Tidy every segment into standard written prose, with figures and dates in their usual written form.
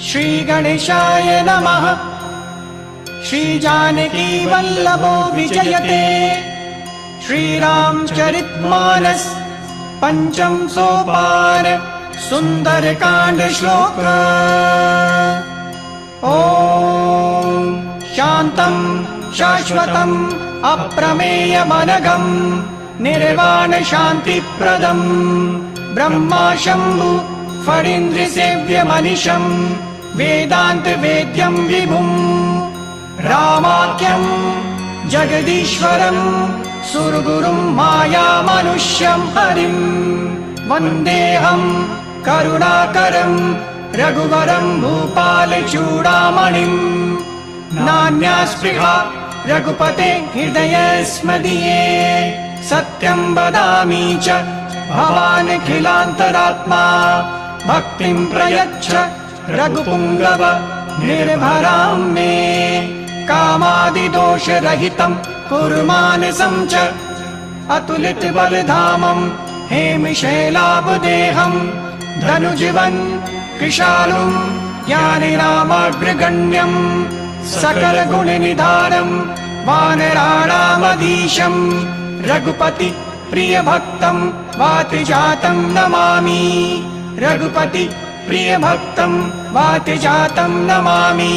श्री गणेशाय नमः। श्री जानकी वल्लभो विजयते। श्रीरामचरितमानस पंचम सोपान सुंदरकांड श्लोक। ओम शांतं शाश्वतं अप्रमेयमनघं निर्वाण शांतिप्रदं ब्रह्मा शंभु फणीन्द्रसेव्यमनिशं वेदांत वेद्यं विभुं रामाख्यं जगदीश्वरं सुरगुरुं मायामनुष्यं हरिं वन्देऽहं करुणाकरं रघुवरं भूपालचूडामणिं। नान्या स्पृहा रघुपते हृदयस्मदीये सत्यं वदामि च भवानखिलान्तरात्मा। भक्तिं प्रयच्छ रघुपुङ्गव निर्भरां मे। कामादिदोषरहितं कुरु मानसं च अतुलितबलधामं हेमशैलाभदेहं धनुजीवन् कृशालुं ज्ञानिनामाग्रगण्यं सकलगुणनिधानं वानराणामधीशं रघुपति प्रियभक्तं वातिजातं नमामि। रघुपति प्रियभक्तं वातिजातं नमामि।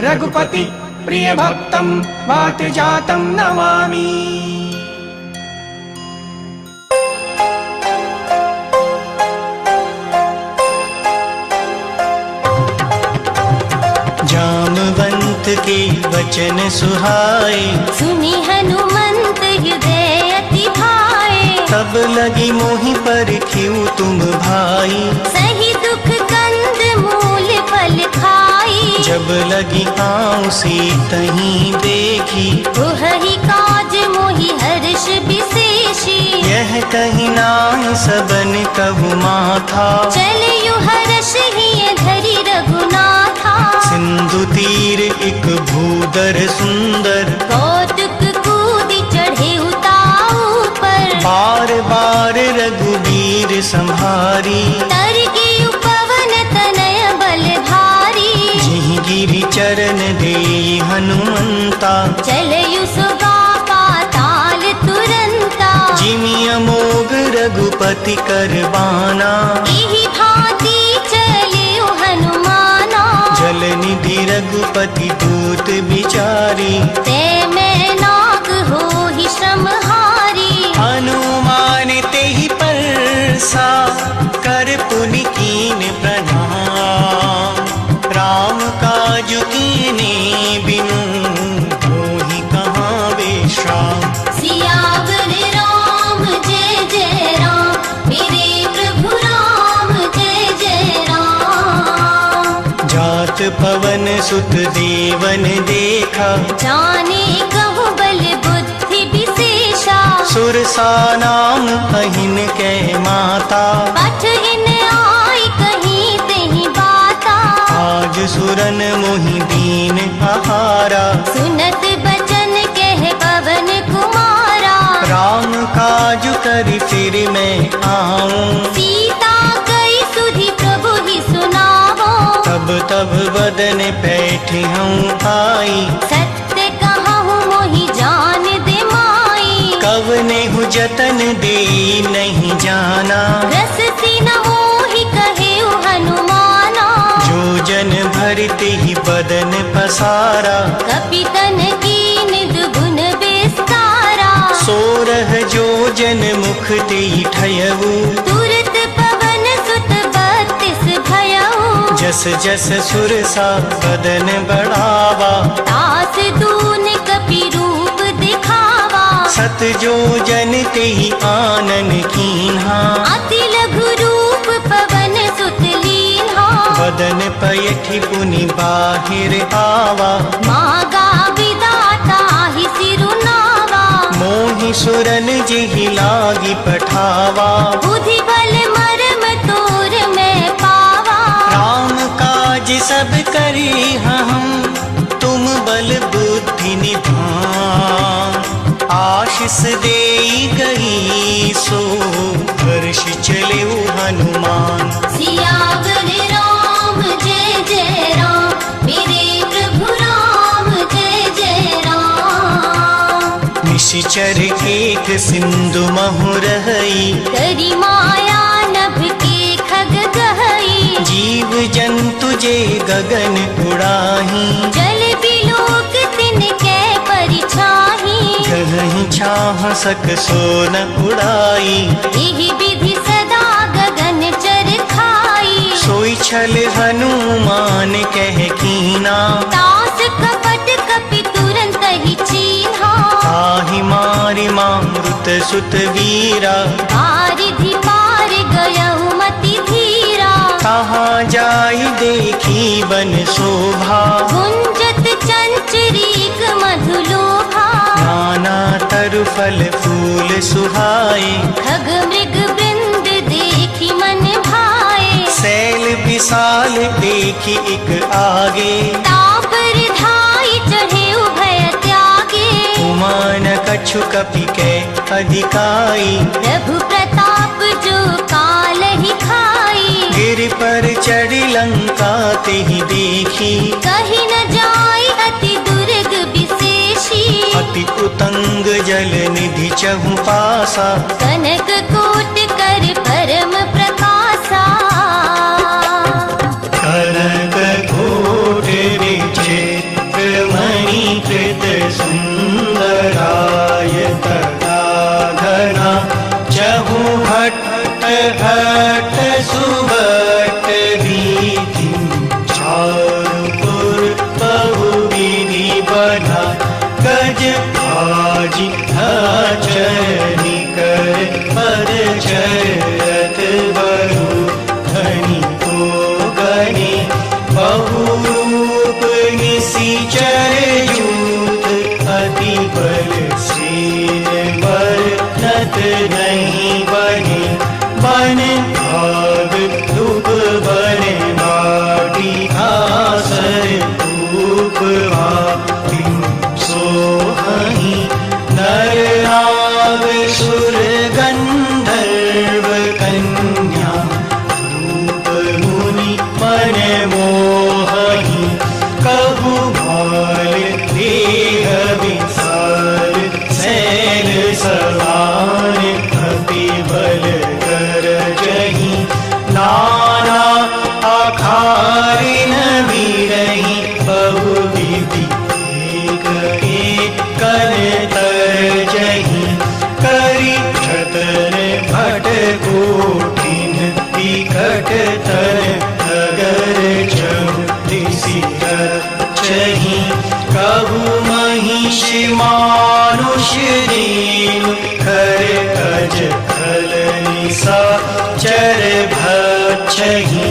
रघुपति प्रियभक्तं वातिजातं नमामि। जामवंत के वचन सुहाए, सुनी हनुमंत हृदय अति भाए। तब लगी मोहि पर क्यों तुम भाई, सही दुख कंद मूल फल खाई। जब लगी आऊं तहीं देखी, तुहहि काज मोहि हर्ष विशेषी। यह कहीं नाहि सबन कबु माथा, चलयु हर्ष हिय धरि रघुनाथा। सिंधु तीर एक भूदर सुंदर, कौतुक कूदि चढ़े उताऊ पर। बार बार रघुवीर संहारी, तर गियु पवन तनय बल भारी। जिहि गिरि चरण देई हनुमंता, चलयु सुगा पाताल तुरंता। जिमि अमोघ रघुपति करबाना, एहि भांति चलयु हनुमाना। जल निधि रघुपति दूत बिचारी, ते मैं नाग होहि श्रमहारी। हनुमान तेहि परसा, कर पुनि कीन प्रणाम। राम काजु कीने बिनु, मोहि कहाँ विश्राम। सियावर राम जय जय राम, मेरे प्रभु राम जय जय राम। जात पवन सुत देवन देखा, जाने कहु बल बुद्धि विशेषा। सुरसा नाम अहिन कै माता, पठ इन आई कहीं तेहि बाता। आज सुरन मोहि दीन आहारा, सुनत बचन कह पवन कुमारा। राम काजु करि फिर मैं आऊं। सीता कई सुधि प्रभु ही सुनावो। तब तब बदन पैठ हूँ आई, सत्य कहूँ मोहि जान दे माई। कवने हु जतन दे नहीं जाना, रस सीन मोहि कहे हनुमाना। जो जन भरते ही बदन पसारा, कपितन कीन दुगुन विस्तारा। सोरह जो जन मुख ते ठयऊ, तुरत पवन सुत बत्तीस भयऊ। जस जस सुरसा बदन बढ़ावा, तास दून कपि रूप दिखावा। सत जो जन ते ही आनन कीन्हा, अति लघु रूप पवन सुत लीन्हा। बदन पयठि पुनि बाहिर आवा, मागा विदाता ही सिरुनावा। मोहि सुरन जिहि लागी पठावा। बुद्धि बल मरम तोर मैं पावा। राम काज सब करी हम, तुम बल बुद्धि निधान। आशीष देई गई सो, हर्ष चले हनुमान। सियावर राम जय जय निश्चर एक सिंधु महु रहई, करी माया नभ के खग गहई, जीव जंतु जे गगन उड़ाही, जल बिलोक तिनके परिछाही, गहहि छाह सक सोन उड़ाई, एहि विधि सदा गगन चर खाई, सोई छल हनुमान कह कीना, तास कपट कपि तुरंत ही चीन्हा, ताहि मारि मारुत सुत वीरा, बारिधि पार गयहु मति धीरा, कहाँ जाई देखी बन शोभा, गुंजत चंचरीक मधुलोभा, नाना तरु फल फूल सुहाए, खग मृग वृंद देखी मन भाए, सैल विशाल देखी एक आगे, तापर धाई चढ़े उभय त्यागे, उमान कछु कपि के अधिकाई, प्रभु प्रताप जो काल ही खाई, गिर पर चढ़ी लंका तेहि देखी, कही न जाई अति दुर्ग विशेषी, अति उतंग जल निधि चहु पासा, कनक कोट कर परम प्रकाशा, कनक कोट विचित्र मणि कृत सुंदराय, तथा चहु भट्ट भट्ट सुभट रीति, चारुपुर बहु विधि बना, गज आजि चरनी कर पद चरत बरु, धनी को गणे बहु रूप निशिचर जूत, अति बल सेन बरनत नहीं बने, बन भाग धूप बन बाटी आसर धूप भाति, सोहहि नर नाग सुर गंधर्व कन्या, रूप मुनि मन मोहहि, कबु भाल देह विशाल, सैल समान अति बल कर जही, नाना आखारिन बिरही, बहु विधि एक एक कर तर जही, करी छतर भट कोटिन विकट तर, अगर चौदिसी चही, कबु महिष मानुष देव, कर अज खल निसा चर भक्षहि,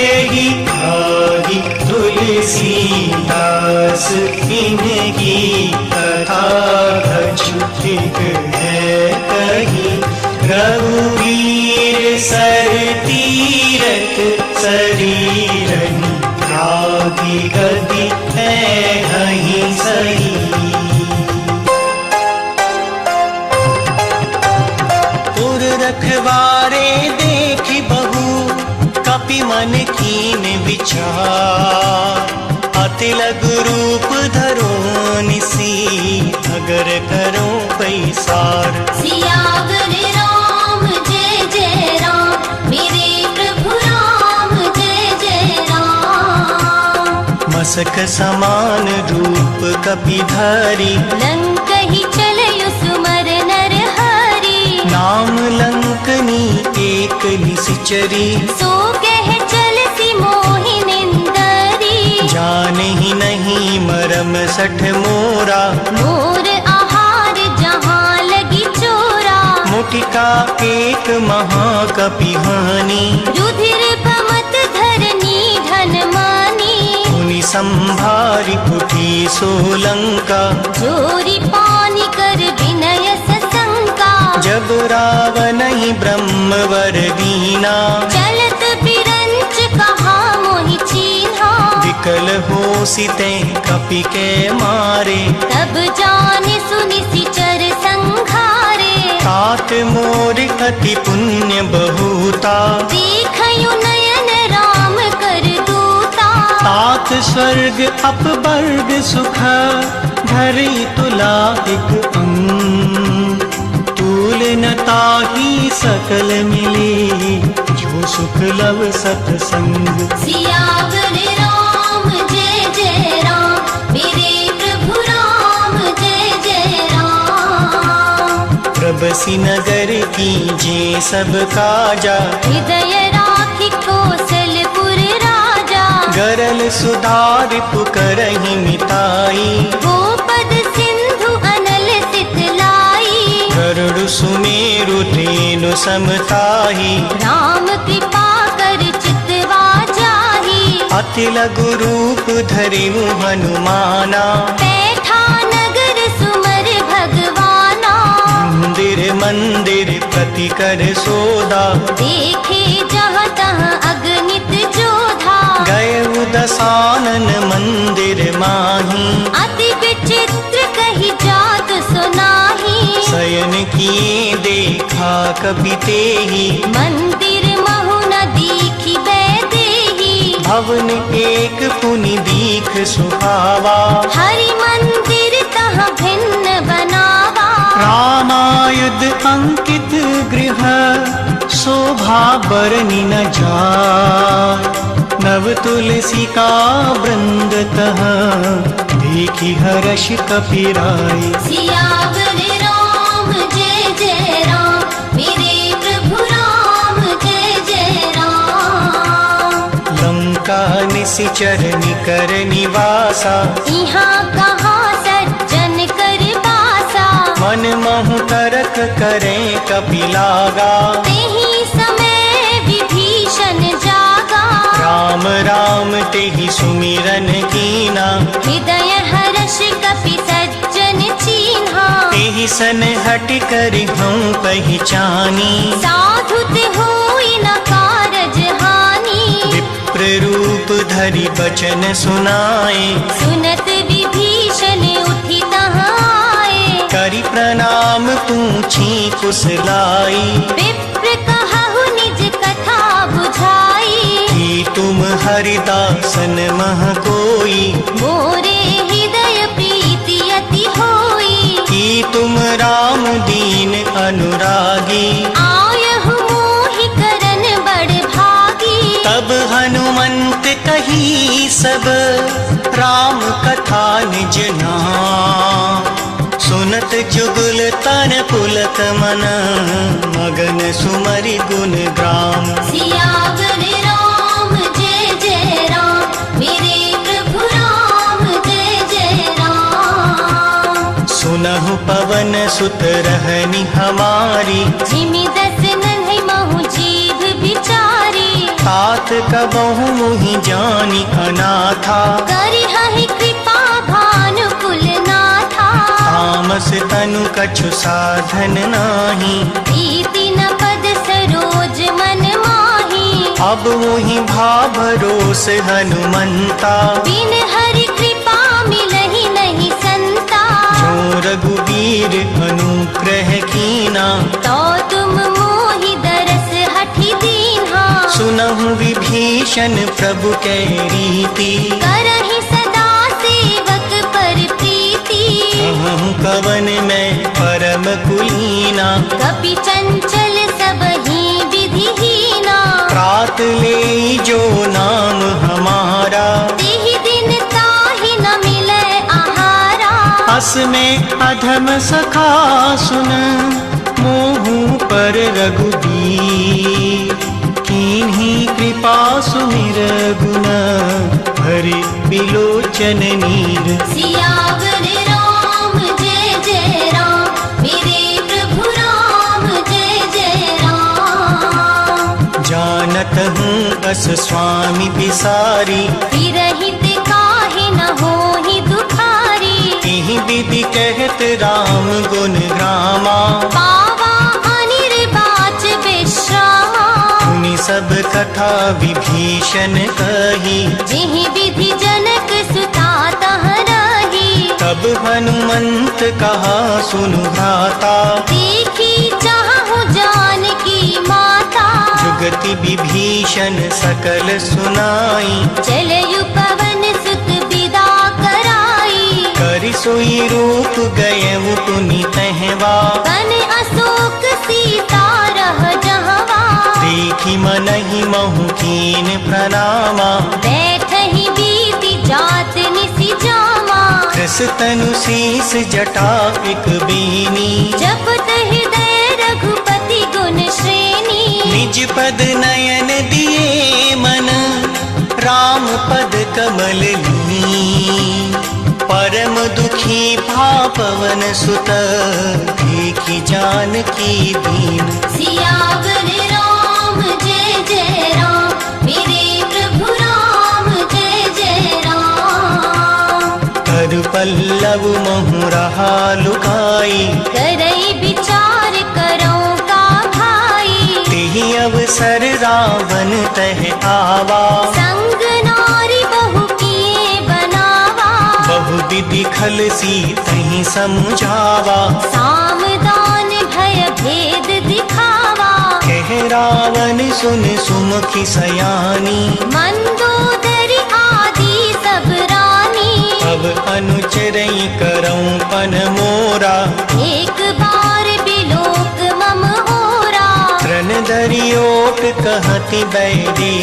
एहि आदि तुलसी दास, इनकी कथा अछूत है कही, रघुवीर सर तीरथ शरीरनि, रागी गति है हहीं सही, पुर रखवारे देखी बहु, कपि मन कीन विचार, अति लघु रूप धरो निसी, अगर करो पैसार, सियावर राम जय जय राम, मेरे प्रभु राम जय जय राम, मसक समान रूप कपि धरी, लंक ही चलयु सुमर नर हरि, नाम लंकनी एक निशिचरी, सो कह चल सी मोहि निंदरी, जाने ही नहीं मरम सठ मोरा, मोर आहार जहाँ लगी चोरा, मुटिका एक महाकपि हानि, रुधिर भमत धरनी धन मानी, मुनि संभारी उठी सोलंका, जोरी पानी कर विनय सशंका, जब रावण ही ब्रह्मवर दीना, चलत बिरंच कहा मोहि चीन्हा, विकल हो सीते कपि के मारे, तब जाने सुनि सिचर संघारे, तात मोर अति पुण्य बहुता, देखयु नयन राम कर दूता, तात स्वर्ग अपवर्ग सुख, धरि तुला एक अंग, न ताहि सकल मिले, जो सुख लव सतसंग। सियावर राम जय जय राम, मेरे प्रभु राम जय जय राम। प्रबसी नगर कीजे सब काजा, हृदय राखि कौशलपुर राजा। गरल सुधार पुकरहि मिताई, गोपद सिंधु अनल सितलाई। गरुड़ सुमेरु धेनु समताहि, राम कृपा कर चितवा जाहि। अति लघु रूप धरिउ हनुमाना, बैठा नगर सुमर भगवाना। मंदिर मंदिर प्रति कर सोदा, देखे जहाँ तहाँ अगणित जोधा। गए दसानन मंदिर माही, अति विचित्र कही जात सुनाही। शयन किए देखा कपि तेहि, मंदिर महु न दीखी बैदेही। भवन एक पुनि दीख सुहावा, हरि मंदिर तहाँ भिन्न बनावा। रामायुध अंकित गृह, शोभा बरनि न जाय। नव तुलसी का वृंद तह, देखी हर्ष कपिराय। सियावर राम जय जय राम, मेरे प्रभु राम जय जय राम। लंका निशिचर निकर निवासा, यहाँ कहाँ सज्जन कर बासा। मन महु तरक करें कपिलागा, तेहि समय विभीषण जागा। राम राम तेहि सुमिरन कीना, हृदय हर्ष कपि सज्जन चीन्हा। तेहि सन हट कर हूँ पहचानी, साधु ते होई न कारज हानि। विप्र रूप धरि बचन सुनाए, सुनत विभीषण उठि तहाँ आए। करि प्रणाम पूछी कुशलाई, विप्र कहु निज कथा बुझाई। कि तुम हरिदासन मह कोई, मोरे हृदय प्रीति अति होई। कि तुम राम दीन अनुरागी, आयहु मोहि करन बड़ भागी। तब हनुमंत कही सब, राम कथा निज नाम। सुनत जुगल तन पुलक मन, मगन सुमरि गुण ग्राम। सियावर राम जय जय राम, मेरे प्रभु राम जय जय राम। सुनहु पवन सुत रहनी हमारी, जिमि दस नन्हि महु जीव बिचारी। तात कबहु मुहि जानी अनाथा, करिहहि कृपा भानु कुल नाथा। तामस तनु कछु साधन नाही, प्रीति न पद सरोज मन माही। अब मोहि भाभरोस हनुमंता, बिन हरि कृपा मिलहि नहीं संता। जो रघुवीर अनुग्रह कीना, तो तुम मोहि दरस हठि दीन्हा। सुनहु विभीषण प्रभु कै रीति, करहि सदा सेवक पर प्रीति। कहूँ कवन में परम कुलीना, कपि चंचल सबहि विधिहीना। प्रात ले जो नाम हमारा, तेहि दिन ताहि न मिलै आहारा। अस में अधम सखा सुन, मोहु पर रघुबीर। कीन्ही कृपा सुमिर गुण, भरि बिलोचन नीर। सियावर राम जय जय राम, मेरे प्रभु राम जय जय राम। जानत हूँ अस स्वामी बिसारी, विरहित काहे न होहि दुखारी। तिहि विधि कहत राम गुण ग्रामा, पावा अनिर्वाच विश्रामा। सुनि सब कथा विभीषण कही, जिहि विधि जनक सुता तह रही। तब हनुमंत कहा सुनु भ्राता, देखी चाहु जानकी माता। जुगति विभीषण सकल सुनाई, चलयु पवन सुत विदा कराई। करि सोई रूप गयउ पुनि तहवा। कन अशोक देखी मनहि महु कीन प्रणामा। बैठहि बीति जात निसि जामा। कृस तनु शीस जटा एक बीनी। जपत हृदय रघुपति गुण श्रेणी। निज पद नयन दिए मन राम पद कमल लीन। परम दुखी भापवन सुत देखी जानकी दीन। सियावर राम जय जय राम मेरे प्रभु राम जय जय राम। कर पल्लव महु रहा लुकाई। करई विचार करो का भाई। तेहि अवसर रावण तह आवा। संग नारी बहु किए बनावा। बहु विधि खल सी तहि समझावा। साम दान भय भेद दिखावा। कह रावण सुन सुमुखी सयानी। मंदोदरी आदि सब रानी। अब अनुचरई करऊं पन मोरा। एक बार बिलोक मम होरा। तृण धरियोट कहति बैरी।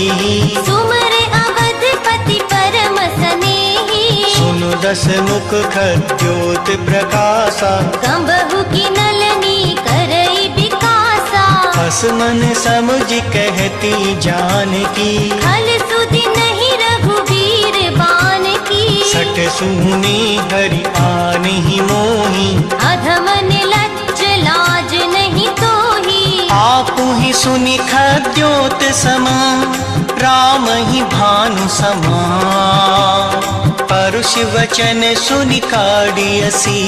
सुमर अवधपति परम सनेही। सुनु दस मुख खद्योत प्रकाशा। कंबहु की नलनी करई विकासा। हस मन समझ कहती जानकी। खल सुधि नहीं रघुवीर बान की। सट सुनी हरि आनहि मोही। अधम निलज्ज लाज नहीं तोही। आपु ही सुनि खद्योत सम राम ही भानु समा। परुष वचन सुनि काढ़ियसी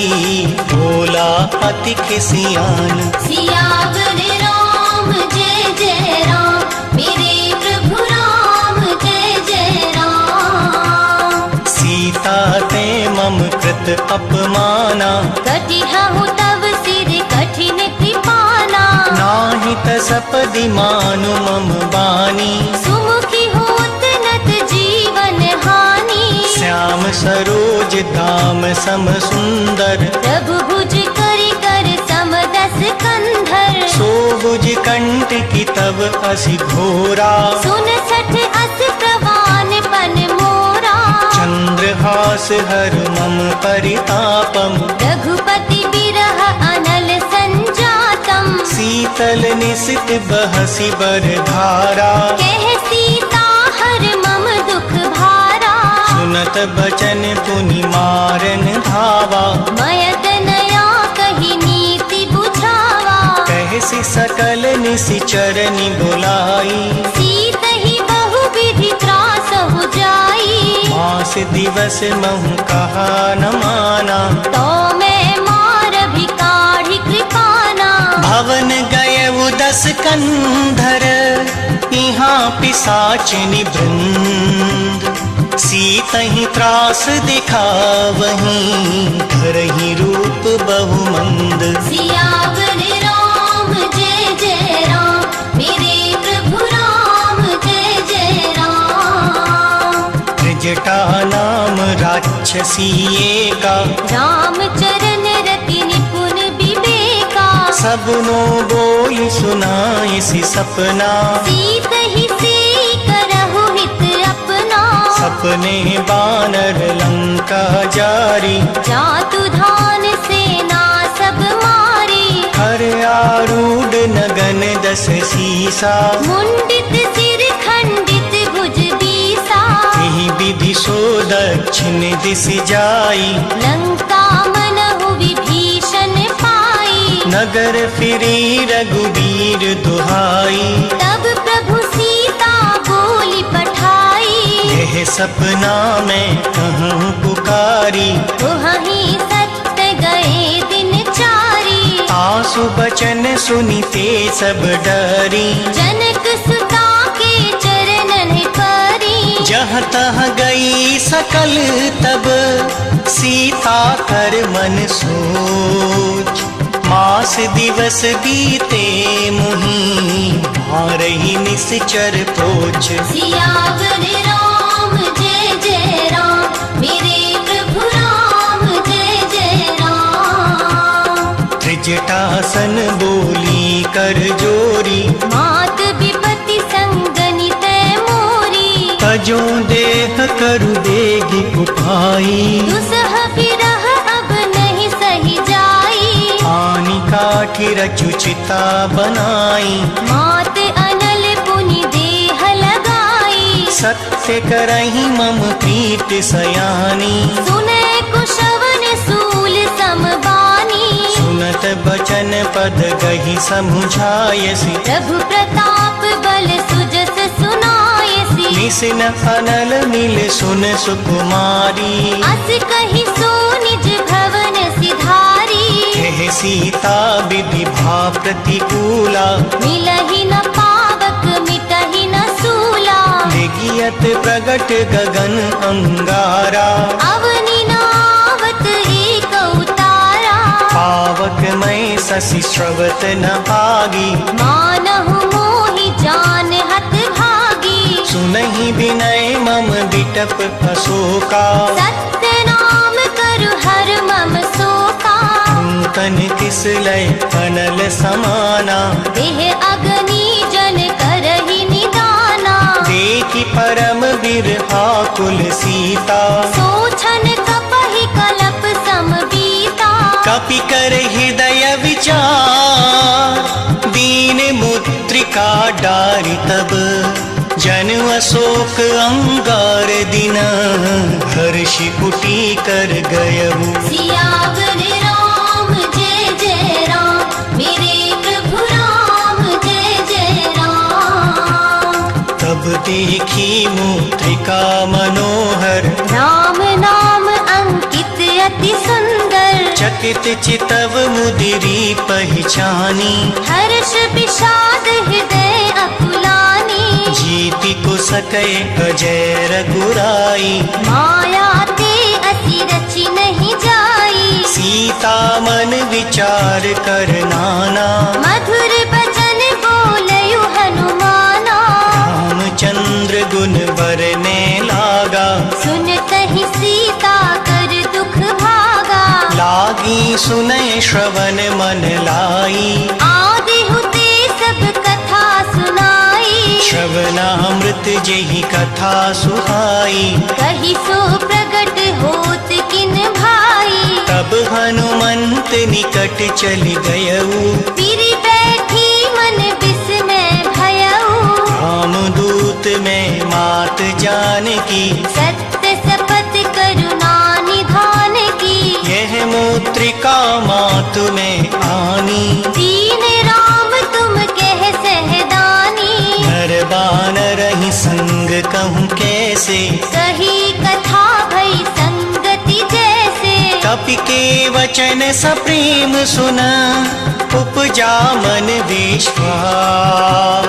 बोला अति खिसियान। सियावर राम जय जय राम मेरे प्रभु राम जय जय राम। सीता ते मम कृत अपमाना। कटिहु तव सिर कठिन कृपाना। नाहि त सपदि मानु मम बानी। सुमुखी होत नत जीवन हानि। श्याम सरोज धाम सम सुंदर। प्रभु भुज करि कर समदस कंधर। सो भुज कंठ की तब असि घोरा। सुन सठ अस प्रवान पन मोरा। चंद्रहास हर मम परितापम। रघुपति बिरह अनल संजातम। शीतल निशित बहसी बर धारा। कह सीता हर मम दुख भारा। सुनत बचन पुनि मारन धावा। मयत नया कही नीति बुझावा। कहसी सकल निशिचरनि बुलाई। सीत ही बहु विधि त्रास हो जाई। मास दिवस महु कहा न माना। तो मैं मार भी काढ़ी कृपाना। भवन गए उदस कंधर। यहाँ पिशाचिनी वृंद। सीतहि त्रास दिखावहीं धरहि रूप बहुमंद। सियावर राम जय जय राम मेरे प्रभु राम जय जय राम। त्रिजटा नाम राक्षसी एका। राम चरण रति निपुण विवेका। सबनो बोल सुनाइसी सपना। सीत ही से करहु हित अपना। सपने बानर लंका जारी। जातु धान सेना सब मारी। हर आरूढ़ नगन दस सीसा। मुंडित सिर खंडित भुज बीसा। यही विधि सो दक्षिण दिश जाई। लंका मनहु विभीषण पाई। नगर फिरी रघुवीर दुहाई। तब प्रभु सीता बोली पठाई। यह सपना में कहूँ पुकारी। तुहहि सत्य गए दिन चारी। आसु बचन सुनिते सब डरी। जनक सुता के चरणन परी। जहाँ तहाँ गई सकल तब सीता कर मन सोच। मास दिवस बीते मुहि मारहि निश्चर पोच। सियावर राम जय जय राम मेरे प्रभु राम जय जय राम। त्रिजटासन बोली कर जोरी। मात विपत बेगी उपाई। दुसह बिरह अब नहीं सही जाई, आनी काठी रचु चिता बनाई। मात अनल पुनि देह लगाई, सत्य करही मम प्रीत सयानी। सुने कुशवन सूल समबानी, सुनत बचन पद गही समुझायसी। प्रभु प्रताप बल सुजस सुनायसी। निसिन अनल मिल सुन सुकुमारी। अस कहि सो निज भवन सिधारी, कह सीता विधि भा प्रतिकूला। मिलहि न पावक मिटहि न सूला, लेगियत प्रगट गगन अंगारा। अवनि नावत एक उतारा, पावक मैं शशि श्रवत न आगी। मानहु मोहि जान हत भागी, सुनहि विनय मम बिटप अशोका। सत्य नाम करु हर मम शोका। नूतन किस लय अनल समाना। देह अग्नि जन करहि निदाना, देखि परम बिरहा कुल सीता। सोछन कपहि कलप समबीता, कपि कर हृदय विचार। दीन मुद्रिका डारि तब, जन अशोक अंगार दिन। हर्षि कुटी कर गयहु। सियावर राम जय जय राम, मेरे प्रभु राम जय जय राम। तब देखी मुद्रिका मनोहर, राम नाम अंकित अति सुंदर। चकित चितव मुदिरी पहचानी। हर्ष विषाद हृदय अकुलानी, जीति को सकै अजय रघुराई। माया ते अति रचि नहीं जाई। सीता मन विचार कर नाना। मधुर बचन बोलयु हनुमाना, रामचंद्र गुण बरने लागा। सुनतहि सीता कर दुख भागा। लागी सुनय श्रवण मन लाई। आदि हुते सब कथा सुनाई, श्रवणामृत जेहि कथा सुहाई। कहि सो प्रगट होत किन भाई। तब हनुमंत निकट चल गयऊ। पिरि बैठी मन विस्मय भयऊ। रामदूत में मात जानकी। सत्य शपथ करुणा निधान की, यह मुद्रिका मातु में आनी। दीन राम तुम कह सहदानी। नर बानर ही संग कहूँ कैसे। सही कथा भई संगति जैसे। कपि के वचन सप्रेम सुना। उपजा मन विश्वास।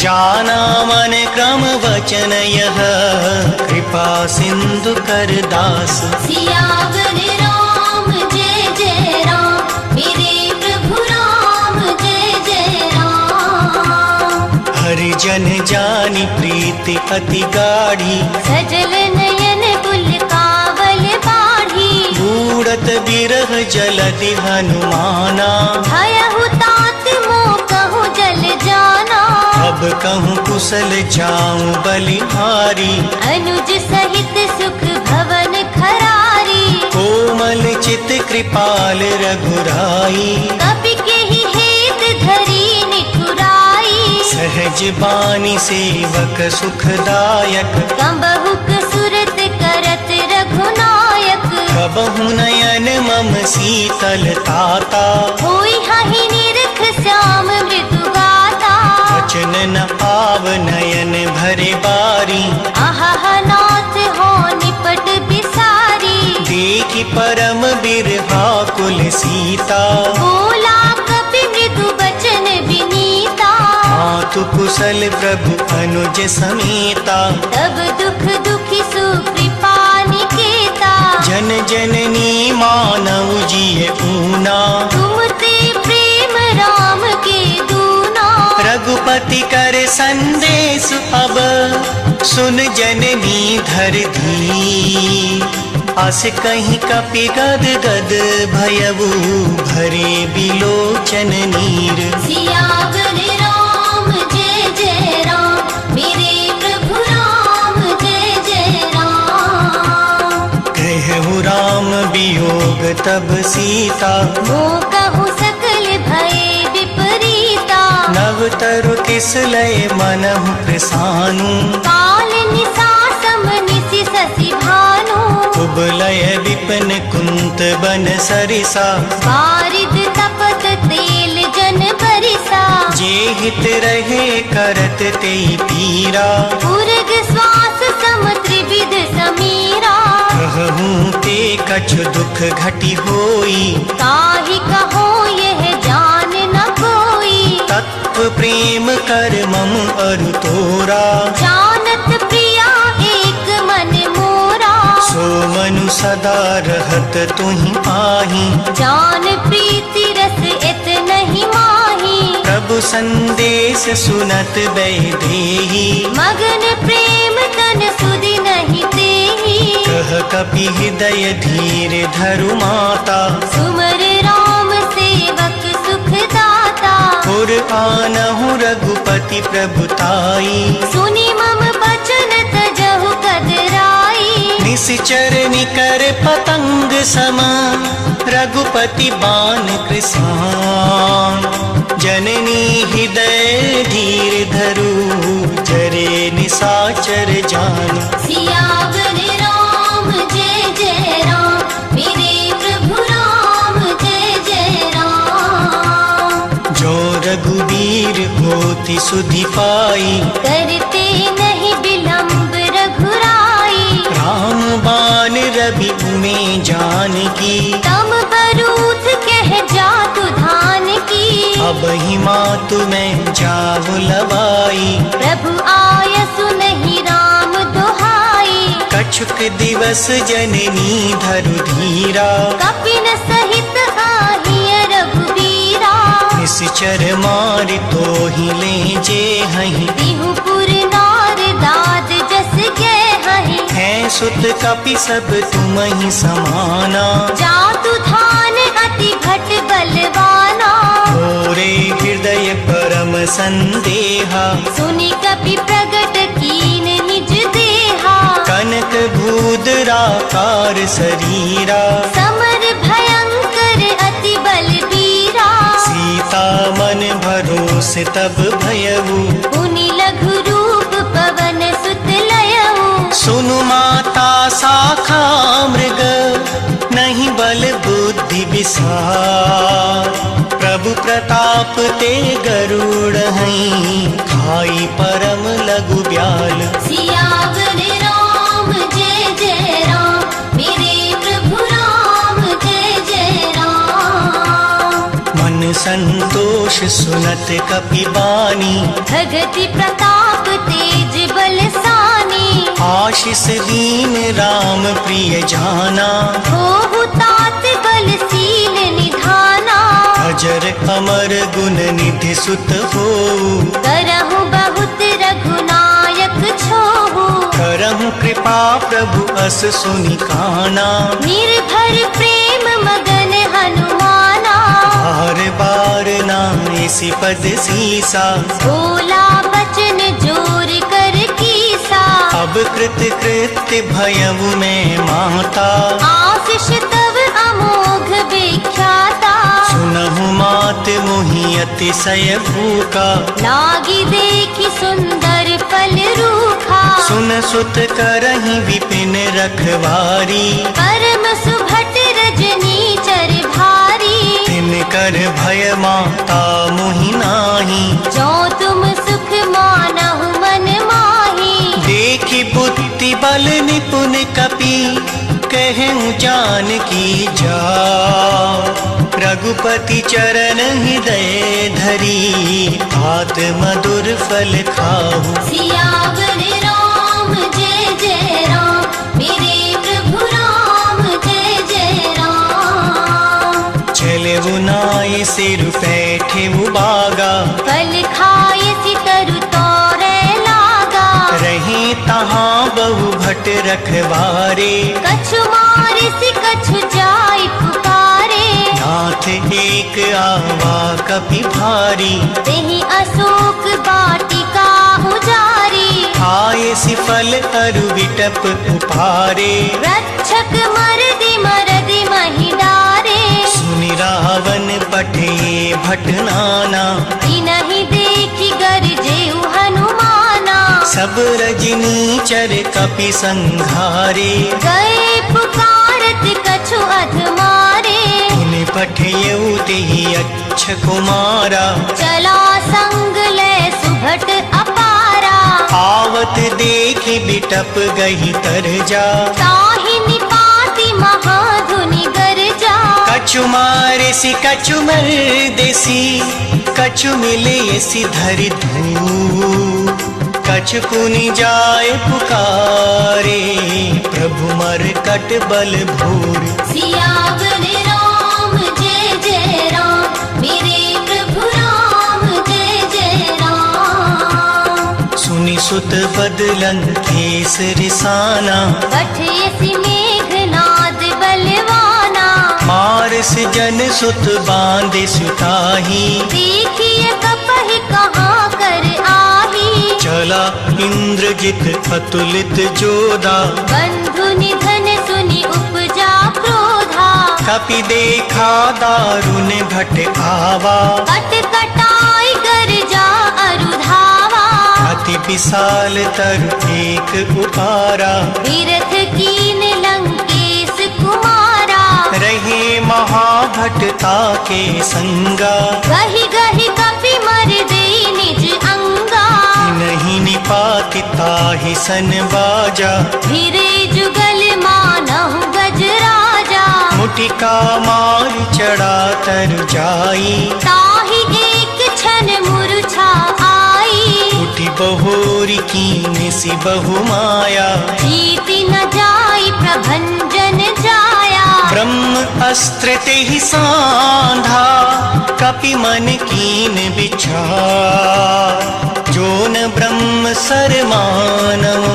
जाना मन क्रम वचन यह। कृपा सिंधु कर दास। सियावर राम जय जय राम, मेरे प्रभु राम जय जय राम। हरि जन जानी प्रीति अति गाढ़ी। सजल नयन बुल कावल बाढ़ी। बूढ़त बिरह जलधि हनुमाना। भयहु तात मोह कहूँ जल जाना। अब कहूँ कुशल जाऊं बलिहारी। अनुज सहित सुख भवन खरारी। कोमल चित कृपाल रघुराई। कपि केहि हेत धरी निठुराई। सहज बानी सेवक सुखदायक। कंबहुक सुरत करत रघुनायक। कबहु नयन मम शीतल ताता। होई हहि निरख श्याम मृदु गाता। वचन न आव नयन भरे बारी। आहा नाथ हो निपट बिसारी। देखि परम बिरहा कुल सीता। बोला कपि मृदु बचन विनीता। मातु कुशल प्रभु अनुज समेता। तब दुख दुखी सुकृपा निकेता। जन जननी मानव जिय ऊना। तुम ते प्रेम राम के दूना। रघुपति कर संदेश अब। सुन जननी धर धी। अस कहीं कपि गद गद भयऊ। भरे बिलोचन नीर। सियावर राम जय जय राम, मेरे प्रभु राम जय जय राम। तब सीता, मोह कहूँ सकल भय विपरीता। नव तरु किस लय मनहु प्रसानु, काल निसा सम निसि शशि भानु। कुबलय विपिन कुंत बन सरिसा, बारिद तपत तेल जन बरिसा। जे हित रहे करत ते पीरा, उर्ग श्वास सम त्रिविध समीरा। कहूँ ते कछु दुख घटी होई, ताहि कहो यह जान न कोई। तत्व प्रेम कर मम अरु तोरा, जानत प्रिया एक मन मोरा। सो मनु सदा रहत तुहि आही, जान प्रीति रस इत नहीं माही। प्रभु संदेश सुनत बैदेही, मगन प्रेम तन सुधि नहीं तेही। कह कपि हृदय धीर धरु माता, सुमर राम सेवक सुख दाता। पुर आनहु रघुपति प्रभुताई, सुनि मम बचन तजहु कदराई। निश्चर निकर पतंग सम, रघुपति बान कृसान। जननी हृदय धीर धरु, जरे निसाचर जान। सियावर राम जय जय राम, मेरे प्रभु राम जय जय राम। जो रघुवीर होति सुधि पाई, करते नहीं विलंब रघुराई। राम बान रवि में जानकी, तम बरूथ कह जातु धान की। अब ही मातु में जाऊ लवाई, प्रभु आयसु नहीं राम दुहाई। कछुक दिवस जननी धरु धीरा, कपिन सहित आहिय रघुबीरा। निश्चर मारि तो ही ले जे हहीं, बिहुपुर नार दाद जस गए हहीं। है सुत कपि सब तुम ही समाना। जातु धान अति भट बलवाना। मोरे हृदय परम संदेहा, सुनि कपि प्रगट कीन निज देहा। कनक भूदराकार शरीरा, समर भयंकर अति बलबीरा। सीता मन भरोस तब भयऊ, उनि लघु रूप पवन सुत लयऊ। सुनु माता शाखा मृग, नहीं बल बुद्धि विसार। प्रभु प्रताप ते गरुड़ हैं, खाई परम लघु ब्याल। सियावर राम जय जय राम, मेरे प्रभु राम जय जय राम। मन संतोष सुनत कपि बानी, भगति प्रताप तेज बलसानी। आशीष दीन राम प्रिय जाना, होहु तात बलशील निधाना। अजर अमर गुण निधि सुत हो, करहु बहुत रघुनायक छोहु। करहु कृपा प्रभु अस सुनि काना। निर्भर प्रेम मगन हनुमाना। बार बार नाइसी पद सीसा, बोला बचन जोर कर कीसा। अब कृत कृत्य भयउ में माता, आशीष तव अमोघ विख्याता। सुनहु मात मोहि अतिशय भूखा, लागी देखी सुंदर फल रूखा। सुन सुत करहि विपिन रखवारी। परम सुभट रजनी चर भारी। तिनकर भय माता मोहि नाही, जो तुम सुख मानहु मन माही। देखि बुद्धि बल निपुण कपि, कहूँ जानकी जाओ। रघुपति चरण हृदय धरी, तात मधुर फल खाओ। सियावर राम जय जय राम, मेरे प्रभु राम जय जय राम। चले नाय सिर बैठे बागा, फल खाए सितरु तोरे लागा। रहे तहाँ बहु भट रखवारे, कछु मारे सि कछु जाय पुकारे। नाथ एक आवा कपि भारी, तेहि अशोक वाटिका हुजारी। आये सिफल अरु विटप उपारे। रक्षक मरदि मरदि महि डारे। ये भट नाना, नहीं देखी गरजे हनुमाना। सब रजनी चर कपि संघारे, गए पुकारत कछु अधमारे। उन पठयऊ तेहि अच्छ कुमारा, चला संग ले सुभट अपारा। आवत देखि बिटप गही तर जा, ताहि निपाति महाधुनि गरजा। कछु मारे सी कछु मर देसी, कछु मिले सी धरि धू, कछु पुनि जाय पुकारे, प्रभु मरकट बल भूर। सियावर राम जय जय राम, मेरे प्रभु राम जय जय राम। सुनि सुत बदलन केस रिसाना, पठयसि मेघनाद बलवाना। मारस जन सुत बांधे सुताही, देखिए कपहि कहाँ कर आही। चला इंद्रजित अतुलित जोधा, बंधु निधन सुनि उपजा क्रोधा। कपि देखा दारुण घट आवा, कट कटाई गरजा अरुधावा। अति विशाल तरु एक उतारा, तीरथ कीन लंकेश कुमारा। रहे महाभटता के संगा, गहि गहि कपि मर दे निज अंगा। नहीं निपाति ताहि सन बाजा, फिरे जुगल मानहु गजराजा। मुटिका मार चढ़ा तर जाई, ताहि एक क्षण मूर्छा आई। उठी बहोरी कीन सी बहु माया, जीति न जाई प्रभंजन जाया। ब्रह्म अस्त्र तेहि सांधा, कपि मन कीन विचार। जोन ब्रह्म सर मानऊ,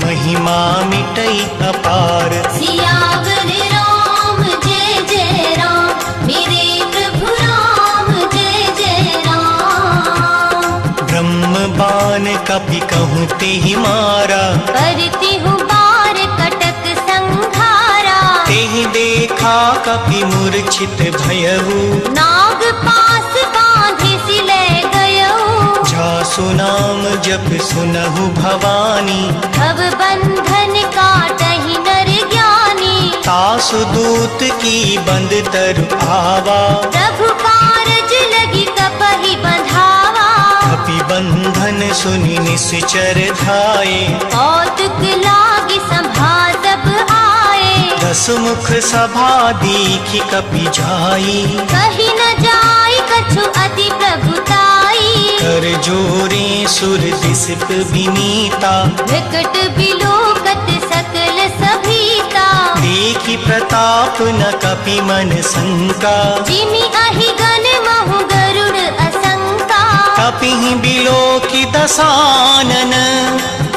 महिमा मिटई अपार। सियावर राम जय जय राम, मेरे प्रभु राम जय जय राम। ब्रह्म बान कपि कहूँ तेहि मारा, करती हूँ बार कटक संघारा। तेहि देखा कपि मूर्छित भयऊ, नाग पास बांधे सिले गयऊ। जासु नाम जप सुनहु भवानी, भव बंधन काटहि नर ज्ञानी। तासु दूत की बंद तरु आवा, प्रभु कारज लगी कपहि बंधावा। कपि बंधन सुनि निश्चर धाये, कौतुक लागी संभा सब आए। दस मुख सभा देखि कपि जाई, कही न जाय कछु अति प्रभुताई। कर जोरे सुर दिसिप विनीता, विकट बिलोकत सकल सभीता। देखि प्रताप न कपि मन शंका, जिमि अहि गण महु गरुड़ असंका। कपिहि बिलोकि दसानन,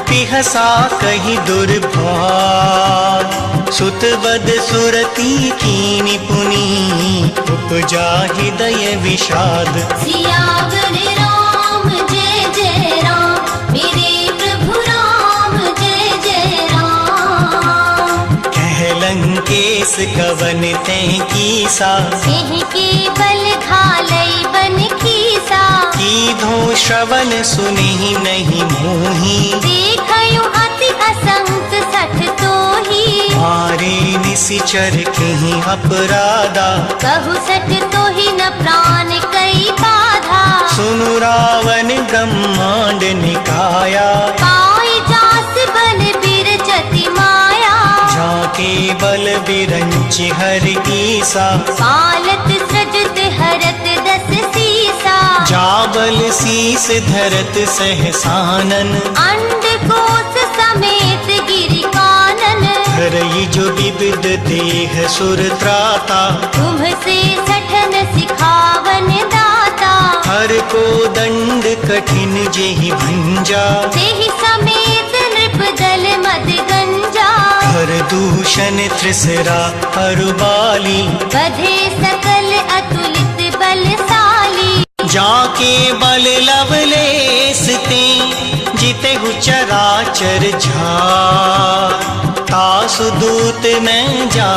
पिहसा कहि दुर्भाग। सुत बद सुरती कीनि पुनि, उपजा हृदय विषाद। सियावर राम जय जय राम, मेरे प्रभु राम जय जय राम। कह लंकेश कवन तैं कीसा, सिंह के बल घालई बन कीसा। कीधो श्रवण सुनि नहीं मोही, देखयूं अति असंत सठ तोही। मारे निशिचर कहीं अपराधा, कहु सठ तोही न प्राण कई बाधा। सुनु रावण ब्रह्मांड निकाया, पाई जास बल बिरचति माया। जाके बल बिरंच हर ईसा, पालत सृजत हरत दस सीसा। जाबल शीस धरत सहसानन, अंड कोस समेत गिरि कानन। धरई जो विविध देह सुर त्राता, तुम से सठन सिखावन दाता। हर को दंड कठिन जेहि भंजा, तेहि समेत नृप दल मद गंजा। हर दूषण त्रिसरा अरुबाली, बधे सकल अतुलित बलशाली। जाके बल लवलेस ते, जितेहु चराचर झार। तासु दूत मैं जा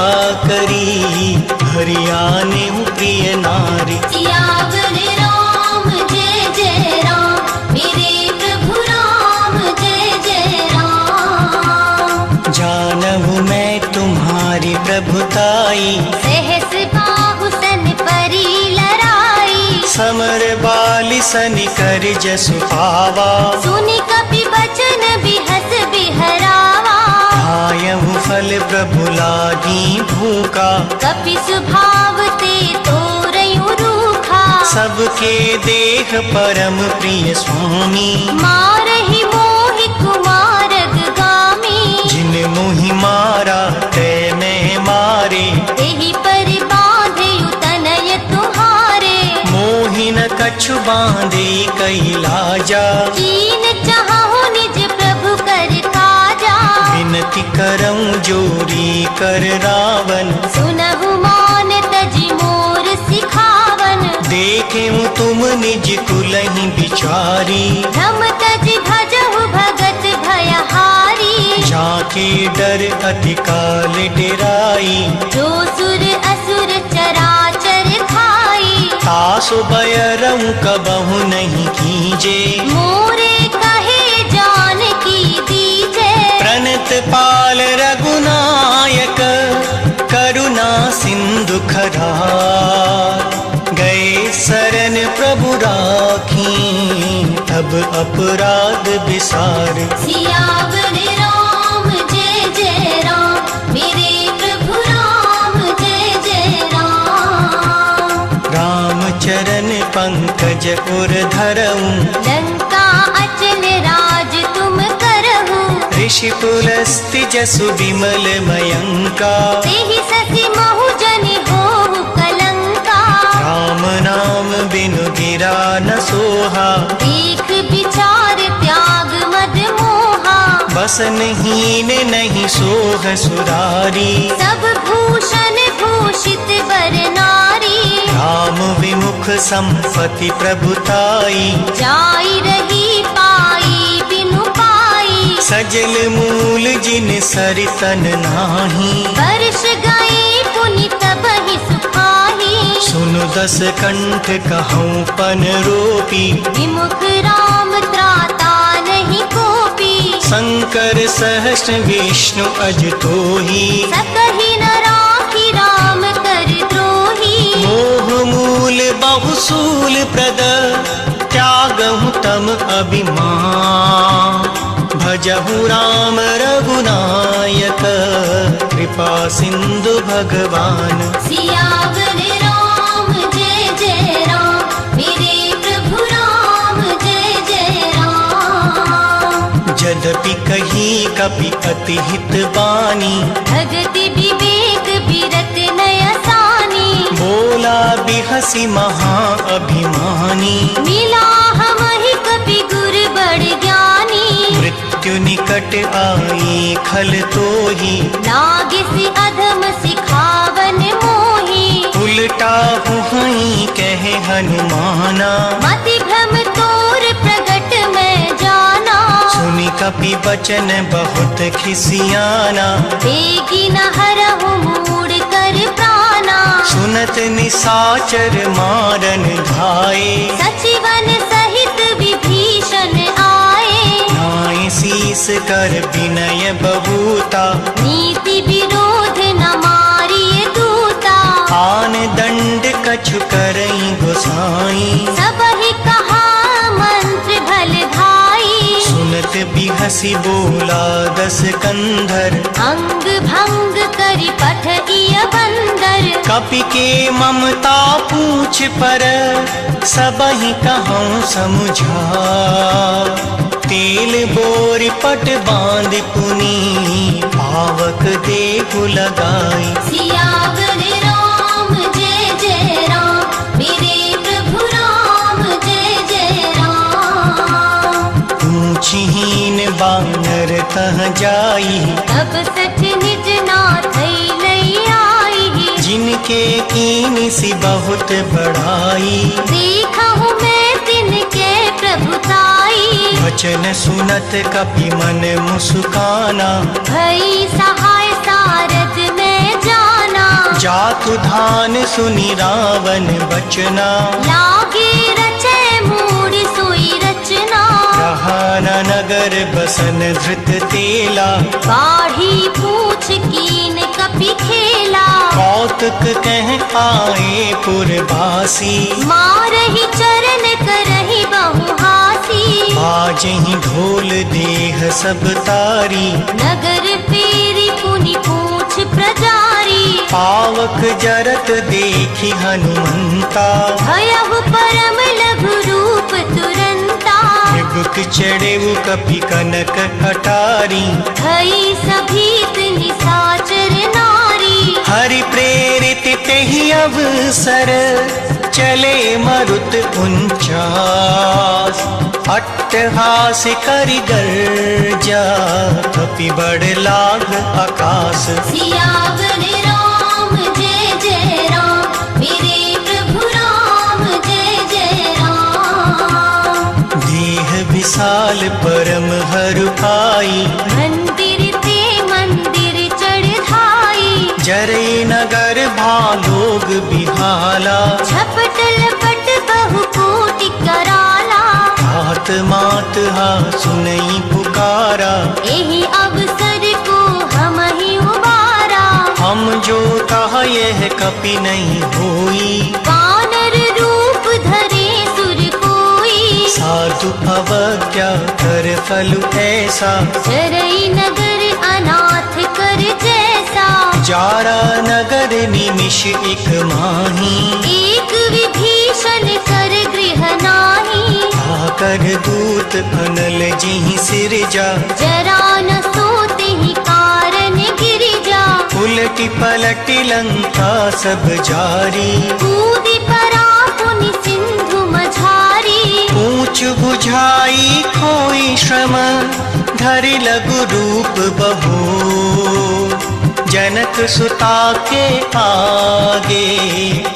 करी हरियाणे हूँ प्रिय नारी। सियावर राम जय जय राम मेरे प्रभु राम जय जय राम। जानहु मैं तुम्हारी प्रभुताई सहस बाहु सन परी लड़ाई। समर बाली सनि कर जसु पावा। सुनि कपि बचन बिहस बिहरावा। आयहु फल प्रभु लागी भूखा। कपि स्वभाव ते तोरयु रूखा। सबके देह परम प्रिय स्वामी। मारहि मोहि कुमारग गामी। जिन मोहि मारा ते मैं मारे। एहि पर बांधेयु तनय तुम्हारे। मोहि न कछु बांधे कैलाजा। कीन चाहु निज प्रभु कर काजा। विनती करऊं जोरी कर रावण। सुनहु मान तजि मोर सिखावन। देखें तुम निज कुलहि बिचारी। धम तजि भजहु भगत भयहारी। जाके डर अधिकाल डेराई। जो सुर असुर चराचर खाई। तासु बयरऊं कबहु नहीं कीजे। मोरे कहे जान की दीजे। प्रणत पाल रघुनायक करुणा सिंधु खरार। गए शरण प्रभु राखी तब अपराध विसार। सियावर राम जय जय राम मेरे प्रभु राम जय जय राम। राम चरण पंकज उर धरऊं। लंका अचल राज तुम करहु। ऋषि पुलस्ति जसु विमल मयंका। तेहि ससि महु जनि होहु कलंका। राम नाम बिनु गिरा न सोहा। देख विचार त्याग मद मोहा। बसन हीन नहीं सोह सुरारी। सब भूषण भूषित वर नारी। राम विमुख संपत्ति प्रभुताई। जाई रही पाई बिनु पाई। सजल मूल जिन सरितन नाही। वर्ष गए पुनि तबहि सुखाही। सुनु दस कंठ कहूँ पन रोपी। विमुख राम त्राता नहीं कोपी। शंकर सहस्र विष्णु अज तोही। सकहि न राखी राम कर द्रोही। मोह मूल बहुसूल प्रद त्यागहु तम अभिमान। भजहु राम रघुनायक कृपा सिंधु भगवान। सियावर राम जय जय राम मेरे प्रभु राम जय जय राम। यद्यपि कही कपि अति हित बानी। भगति विवेक बिरत नयसानी। बोला बिहसी महा अभिमानी। मिला हमहि कपि गुर बड़ ज्ञानी। मृत्यु निकट आई खल तोही। लागिसि अधम सिखावन मोही। उल्टा हुई कहे हनुमाना। मति भ्रम तोर प्रगट में जाना। सुनि कपि बचन बहुत खिसियाना। देगी न हरहु मूड कर प्राणा। सुनत निसाचर मारन धाये। सचिवन सहित विभीषण आए। नाय शीस कर विनय बबूता। नीति विरोध न मारिय दूता। आन दंड कछु करई गोसाई। सबहि कहा मंत्र भल भाई। सुनत बिहसी बोला दस कंधर। अंग भंग करि पठइय बंदर। कपि के ममता पूछ पर सबहि कहूँ समुझा। तेल बोर पट बांध पुनी पावक देहु लगाई। सियावर राम जय जय राम मेरे प्रभु राम जय जय राम। ऊंचहीन बानर तह जाई। तब सठ निज नाथ लई आई। जिनके कीन सी बहुत बढ़ाई। देखहु मैं तिनके प्रभुताई। बचन सुनत कपि मन मुस्काना। भई सहाय सारद में जाना, जातु धान सुनि रावण बचना। लागे रचे मूड सोई रचना, रहा न नगर बसन धृत तेला। बाढ़ी पूछ कीन कपि खेला, कौतुक कह आए पुरवासी। मारहि चरण करहि बहुहासी, बाजहि ढोल देह सब तारी। नगर फेरी पुनि पूछ प्रजारी। पावक जरत देखी हनुमंता, भयहु परम लघु रूप तुरंता। निबुक चढ़ेऊ कपि कनक अटारी। भई सभीत निशाचर नारी, हरि प्रेरित तेहि अवसर। चले मरुत 49, अट्टहास करि गर्जा। कपि बड़ लाग आकाश। सियावर राम जय जय राम, मेरे प्रभु राम जय जय राम। देह विशाल परम हरु पाई, मंदिर ते मंदिर चढ़ाई। जरे नगर भालोग बिहाला। झपट लपट बहु कोटि कराला, तात मात हा सुनई पुकारा। एहि अवसर को हम ही उबारा। हम जो कहा यह कपि नहीं होई। वानर रूप धरे सुर कोई, साधु अवज्ञा कर फल ऐसा। चरई नगर अनाथ कर जैसा। जारा नगर निमिष एक माही। एक विभीषण कर गृह नाही, आकर दूत अनल जिहि सिरजा। जरा न सोते ही कारण गिरिजा। उलटी पलटी लंका सब जारी। कूदि परा पुनि सिंधु मझारी। ऊंच बुझाई खोई श्रम, धरि लघु रूप बहो। जनक सुता के आगे,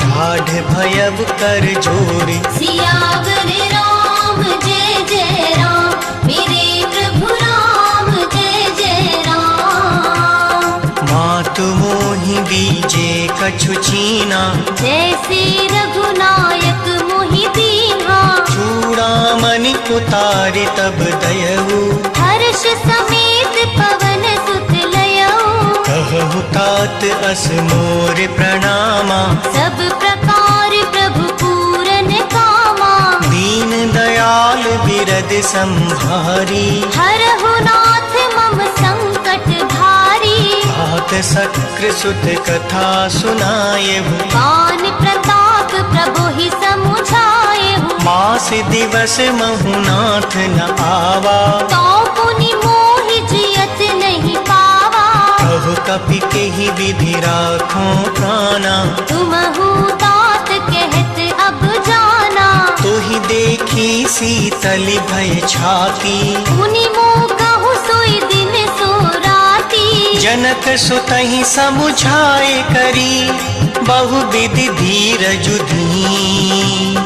ठाढ़ भयब कर जोरी। सियावर राम जय जय राम, मेरे प्रभु राम जय जय राम। मातु मोहि बीजे कछु छीना। जैसे रघुनायक मोहि दीन्हा। चूड़ामणि उतारि तब दयऊ। हर्ष समेत पवन सुत लयऊ। कहु तात अस मोर प्रणामा। सब प्रकार प्रभु पूरन कामा। दीन दयाल बिरद संभारी। हरहु नाथ मम संकट भारी। तात सक्र सुत कथा सुनायहु। पान प्रताप प्रभु ही समुझायहु। मास दिवस महुनाथ न आवा। तो पुनि मोहि जियत नहीं पावा। कहु कपि केहि विधि राखो प्राणा। तुमहु तात कहत अब जाना। तोहि देखी शीतल भय छाती। मुनि मोह कहु सोई दिन सो राती। जनक सुतहि समुझाए करी। बहु विधि धीरजु धी।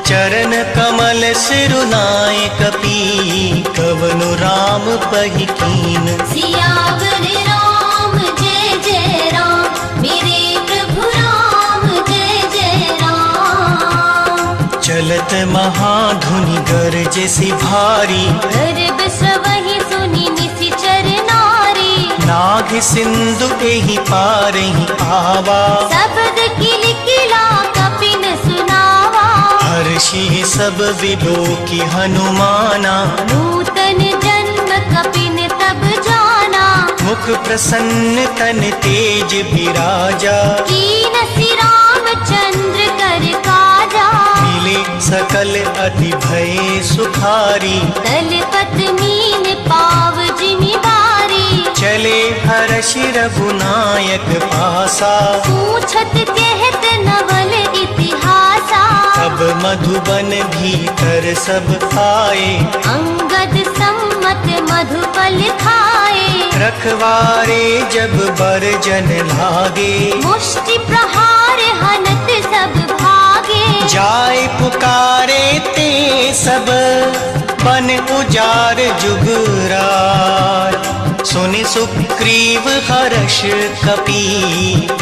चरण कमल सिरुनाए कपि। कवनु राम पहि कीन। सियावर राम जय जय राम, मेरे प्रभु राम जय जय राम। चलत महाधुनि गरजसि भारी। गर्भ सवहि सुनि निशिचर नारी। नाग सिंधु एहि पारहि आवा। शब्द किलकिला कपिन सुनावा। हर्षि सब विलोकी हनुमाना। नूतन जन्म कपिन तब जाना। मुख प्रसन्न तन तेज विराजा। कीनसि रामचंद्र कर काजा। मिले सकल अति भय सुखारी। दलपत मीन पाव जिमि बारी। चले हर्षि रघुनायक पासा। पूछत कहत नवल इतिहासा। अब मधुबन भीतर सब आए। अंगद सम्मत मधुपल खाए। रखवारे जब बरजन लागे। मुष्टि प्रहार हनत सब भागे। जाय पुकारे ते सब। बन उजार जुगराय। सुनि सुग्रीव हर्ष कपि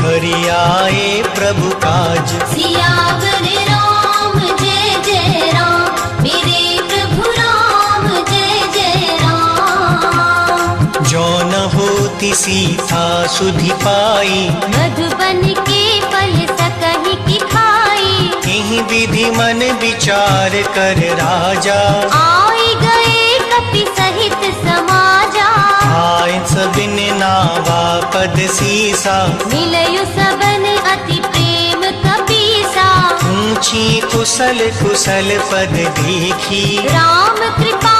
हरि आए प्रभु काज। सियावर राम जय जय राम, मेरे प्रभु राम जय जय राम। जो न होती सीता सुधि पाई, मधुबन के फल सकहि की खाई। यही विधि मन विचार कर राजा, आई गए कपि सहित समाजा। आए सबिन नावा पद सीसा, मिलयु सबन अति प्रेम कपीसा। ऊंची कुशल कुशल पद देखी, राम कृपा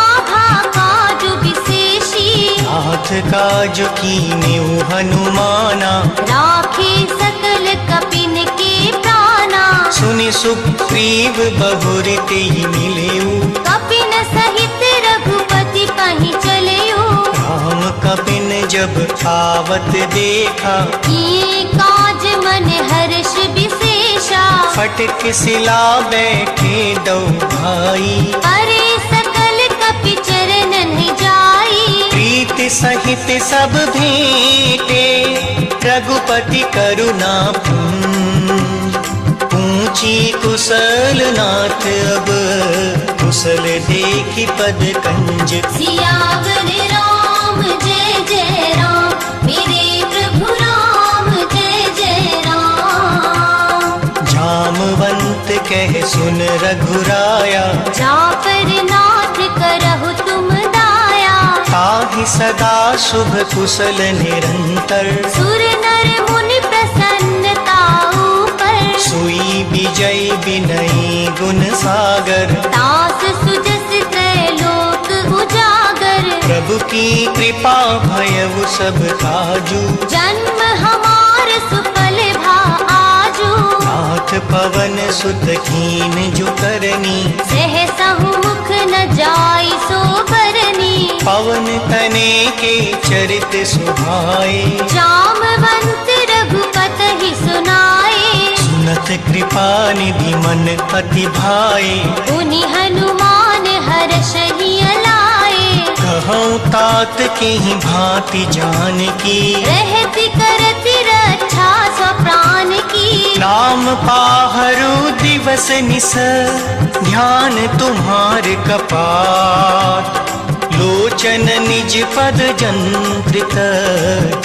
काजु विशेषी। नाथ काज कीन्यु हनुमाना, राखे सकल कपिन के प्राणा। सुनि सुग्रीव बहुर तेहि मिलेऊ, कपिन सहित रघुपति पहि चलेऊ। राम कपिन जब आवत देखा, किए काज मन हर्ष विशेषा। फटक सिला बैठे दो भाई, अरे सकल कपि चरणन जाई। प्रीति सहित सब भेंटे, रघुपति करुणा पुंज। ऊंची कुशल नाथ अब, कुशल देखी पद कंज। सियावर राम जय जय राम, मेरे प्रभु राम जय जय राम। जामवंत कह सुन रघुराया, जा पर नाथ करहु तुम दाया। ताहि सदा शुभ कुशल निरंतर, सुर नर मुनि प्रसन्नता ऊपर। सोई विजय विनयी गुण सागर, दास सुजस त्रैलोक उजागर। प्रभु की कृपा भयउ सब काजू। जन्म हमार सुफल भा आजू। नाथ पवन सुत कीन जो करनी, सहसहु मुख न जाई सो बरनी। पवन तने के चरित सुभाए, जामवंत रघुपति सुनाए। सुनत कृपा निधि मन अति भाए। उनि हनुमान हर्षहि अलाए। कहूँ तात के ही भांति जान की, रहति करति रक्षा स्वप्राण की। नाम पाहरु दिवस निस, ध्यान तुम्हार कपाट। लोचन निज पद जंत्रित,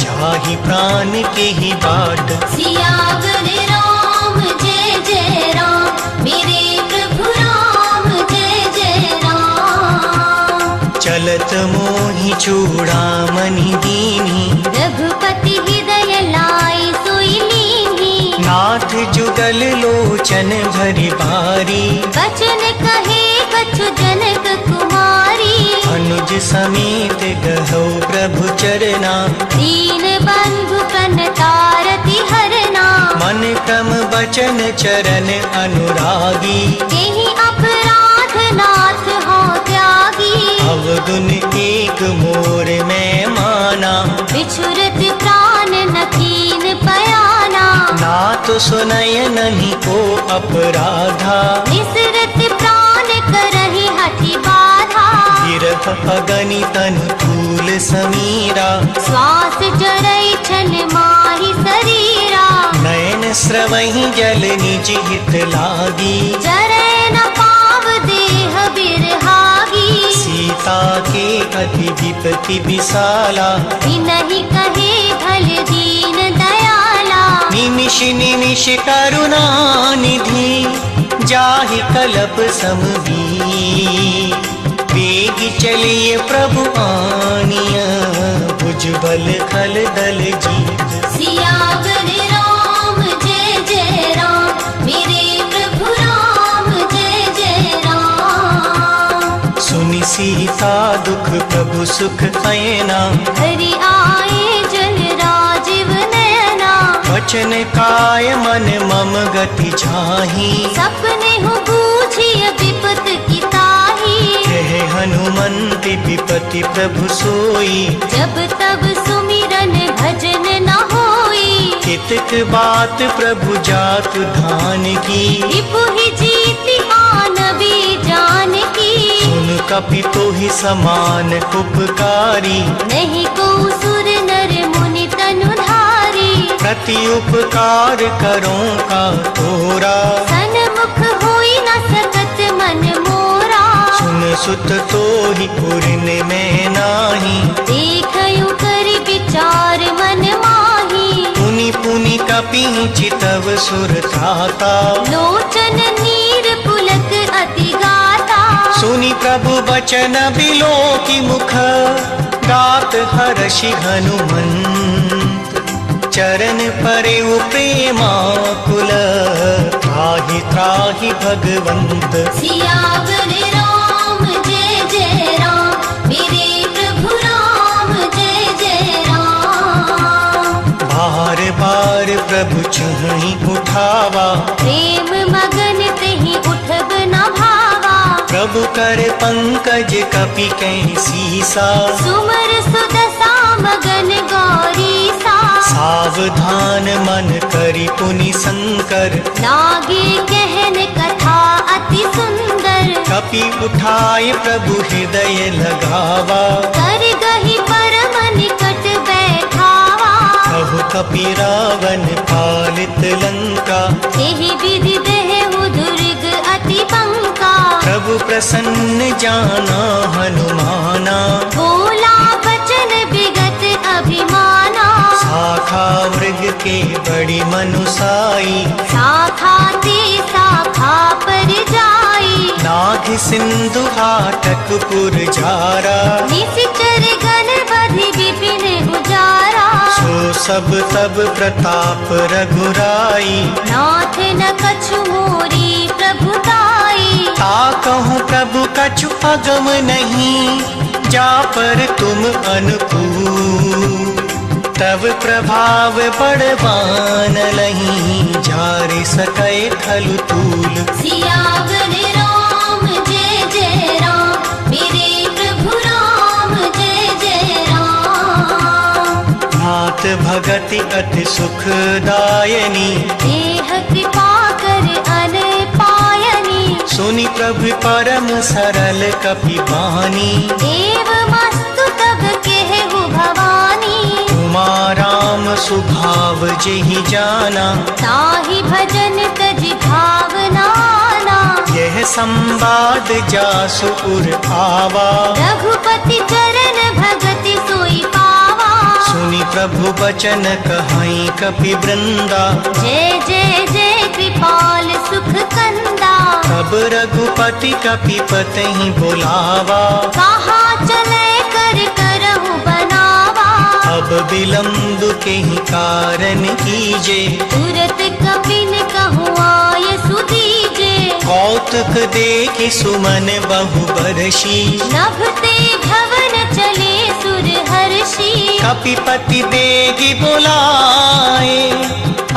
जाहि प्राण के ही बाट। सियावर राम जय जय राम, मेरे प्रभु राम जय जय राम। चलत मोहि चूड़ामणि दीनी, रघुपति हृदय लाई सोई लीनी। नाथ जुगल लोचन भरि बारी, बचन कहे कछु जनक कुमारी। अनुज समेत गहौ प्रभु चरना, दीन बंधु प्रणतारति हरना। मन क्रम बचन चरण अनुरागी। यही अपराध नाथ हो त्यागी। अवगुण एक मोर में माना, बिछुरत प्राण न कीन पयाना। नाथ सुनय नहीं को अपराधा, निसरत प्राण करहि हठि बाधा। गिरह अगणित अनुकूल समीरा, श्वास जरई छन माहि शरीरा। नयन स्रवहि जल निज हित लागी। जरै न पाव देह बिरहागी। सीता के अति विपति विशाला, विनहि कहे भल दीन दयाला। निमिष निमिष करुणा निधि, जाहि कलप समवी। वेग चलिए प्रभु आनिय, भुजबल खल दल जीत। सियावर राम जय जय राम, मेरे प्रभु राम जय जय राम। सुनि सीता दुख प्रभु सुख ऐना, हरि आए जल राजीव नयना। वचन काय मन मम गति छाही। सपने हो बूझिय विपत की ताही। कहे हनुमंत विपति प्रभु सोई, जब तब सुमिरन भजन न होई। कितक बात प्रभु जातु धान की। रिपुहि जीति आन भी जान की। सुन कपि तो ही समान उपकारी, नहीं को सुर नर मुनि तनुधारी। प्रति उपकार करो का तोरा, सन्मुख होई न सकत मन मोरा। सुन सुत तो ही पुरिन में नाही, देखयु कर विचार मन माही। पुनि पुनि कपि चितव सुर त्राता, लोचन नीर पुलक अति गाता। सुनि प्रभु बचन बिलो की मुख, गात हर्षि हनुमंत। चरण परे प्रेमाकुल, त्राहि त्राहि भगवंत। सियावर राम जय जय राम, मेरे प्रभु राम जय जय राम। बार बार प्रभु चढ़ी उठावा, प्रेम मगन तेहि उठब न भावा। प्रभु कर पंकज कपि कैसीसा, सुमर सुदशा मगन गौरीसा। सावधान मन करि पुनि शंकर, लागे कहन कथा अति सुंदर। कपि उठाए प्रभु हृदय लगावा, कर गही परम निकट बैठावा। कहु कपि रावण पालित लंका, एहि विधि देहु दुर्ग अति पंका। प्रभु प्रसन्न जाना हनुमाना, बोला बचन विगत अभिमाना। शाखा मृग के बड़ी मनुसाई, शाखा ते शाखा पर जाई। नाग सिंधु हाटक पुर जारा, निशिचर गण बधि विपिन उजारा। सो सब तब प्रताप रघुराई, नाथ न कछु मोरी प्रभुताई। ता कहूँ प्रभु कछु अगम नहीं, जा पर तुम अनुकूल। तब प्रभाव बड़वान लहीं, जारि सकै खलु तूल। सियावर राम जय जय राम, मेरे प्रभु राम जय जय राम। नाथ भगति अति सुखदायनी, देह कृपा कर अन पायनी। सुनि प्रभु परम सरल कपि बानी, देव मस्तु तब केहु भवानी। उमा राम सुभाव जेहि जाना, ताहि भजन तजि भावना ना। यह संवाद जासु उर आवा, रघुपति चरण भगति सोई पावा। सुनि प्रभु बचन कहाई कपि वृंदा, जय जय जय कृपाल सुख कंदा। तब रघुपति कपि पतहि बुलावा, कहा चले कर करहु बनावा। अब विलम्ब के ही कारण कीजे, तुरत कपिन कहु आय सुदीजे। कौतुक देख सुमन बहु बरसी, नभते भवन चले सुर हर्षि। कपिपति देगी बुलाए,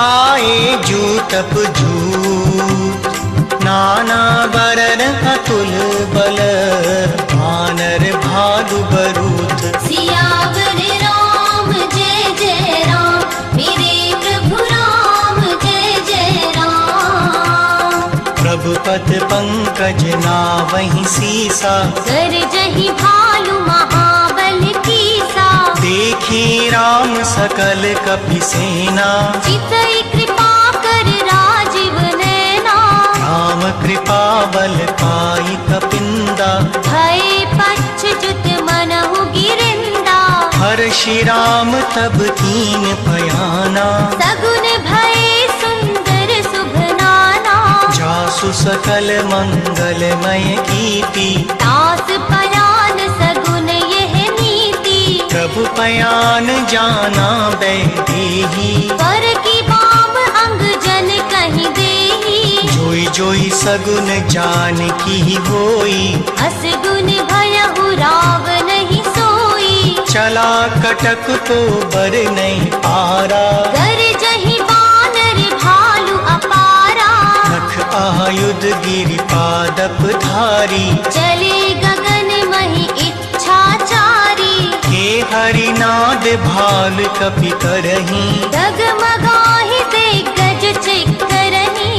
आए जूतप जूत। नाना बरन अतुल बल, वानर भालु बरूथ। सियावर राम जय जय राम, मेरे प्रभु राम जय जय राम। प्रभु पद पंकज नावहि सीसा, कर जहि भालु महाबल कीसा। देखी राम सकल कपि सेना, चितई कृपा कर राजीव नैना। राम कृपा बल पाई कपिंदा, भय पच्छुत मनहु गिरिंदा। हर्षि राम तब कीन पयाना, सगुन भय सुंदर शुभ नाना। जासु सकल मंगलमय कीर्ति, दास पयान सगुन यह नीति। प्रभु पयान जाना बैदेही, पर की बाम अंग जन कहीं देही। जोई जोई सगुन जान की होई, असगुन भयहु राव नहीं सोई। चला कटक को बर नहीं पारा, कर जहि बानर भालु अपारा। नख आयुध गिरि पादप धारी, चले गगन महि इच्छाचारी। हे हरिनाद भाल कपि करही, डगमगाहि दिग्गज चिक्करहि।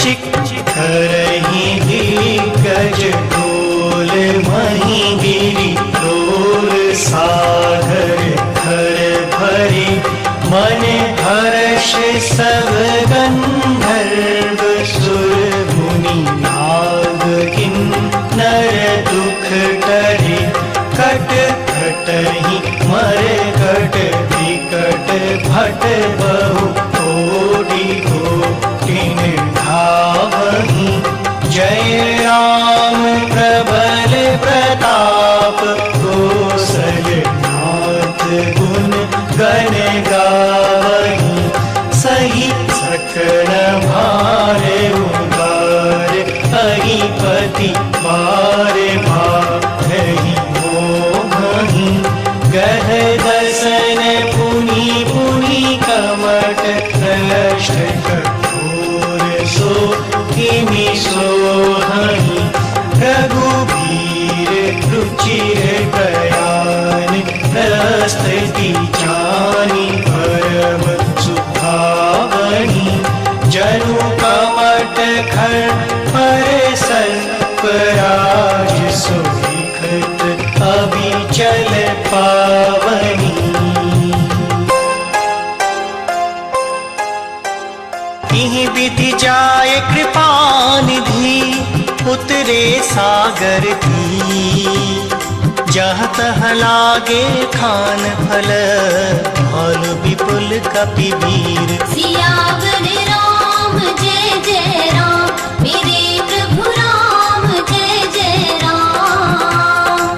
चिक करही दिग्गज को हर्ष सब गंधर्व सुर मुनि नाग किन्नर दुख टरे कट कटहि मर कट विकट भट बहु कोटि कोटिन धावहि जय राम प्रबल प्रताप कौशलनाथ गुण गण गावहि सही सकल भार उदार अहिपति बार बारहि मोहि गह दसन पुनि पुनि कमट नष्ट कठोर सो किमि सोहहि रघुबीर रुचिर गयान प्रस्तुति जानि परम सुभावनि जनु कमट खर पर सर्पराज सुविखत अभिचल पावनि इहि विधि जाय कृपा निधि उतरे सागर की जहाँ तह लागे खान फल भालु विपुल कपिवीर सियावर राम जय जय राम मेरे प्रभु राम जय जय राम।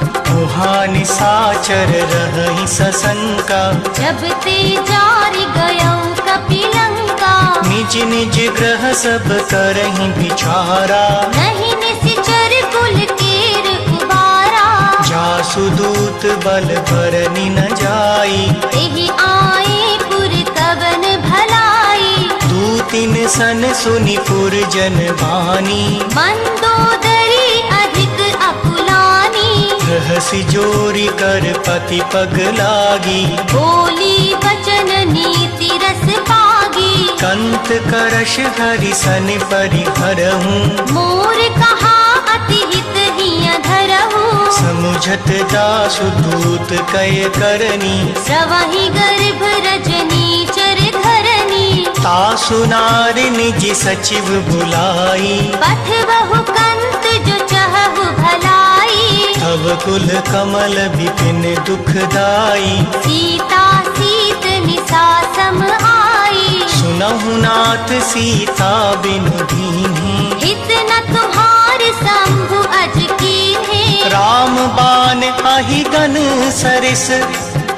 उहा निसाचर रहि सशंका जब ते जारि गयो कपिलंका निज निज ग्रह सब करहि विचारा नहीं निसिचर कुल केर उबारा जासुदूत बल बरनि न जाई तेहि आए पुर कवन भलाई दूतिन सन सुनि पुर जन बानी मंदोदरी अधिक अकुलानी रहसि जोरी कर पति पग लागी बोली वचन नीति रस पागी कंत करश हरि सन परिहरहूँ मोर कहा अति हित हिय धरहु समुझत दासु दूत कय करनी श्रवहि गर्भ रजनी चर धरनी तासु नारि निज सचिव बुलाई पथ बहु कंत जो चहु भलाई तब कुल कमल विपिन दुखदाई सीता सीत निसा सम आई सुनहु नाथ सीता बिनु दीन्ही हित न तुम्हार शंभु अज कीन्हे राम बाण आहि गन सरिस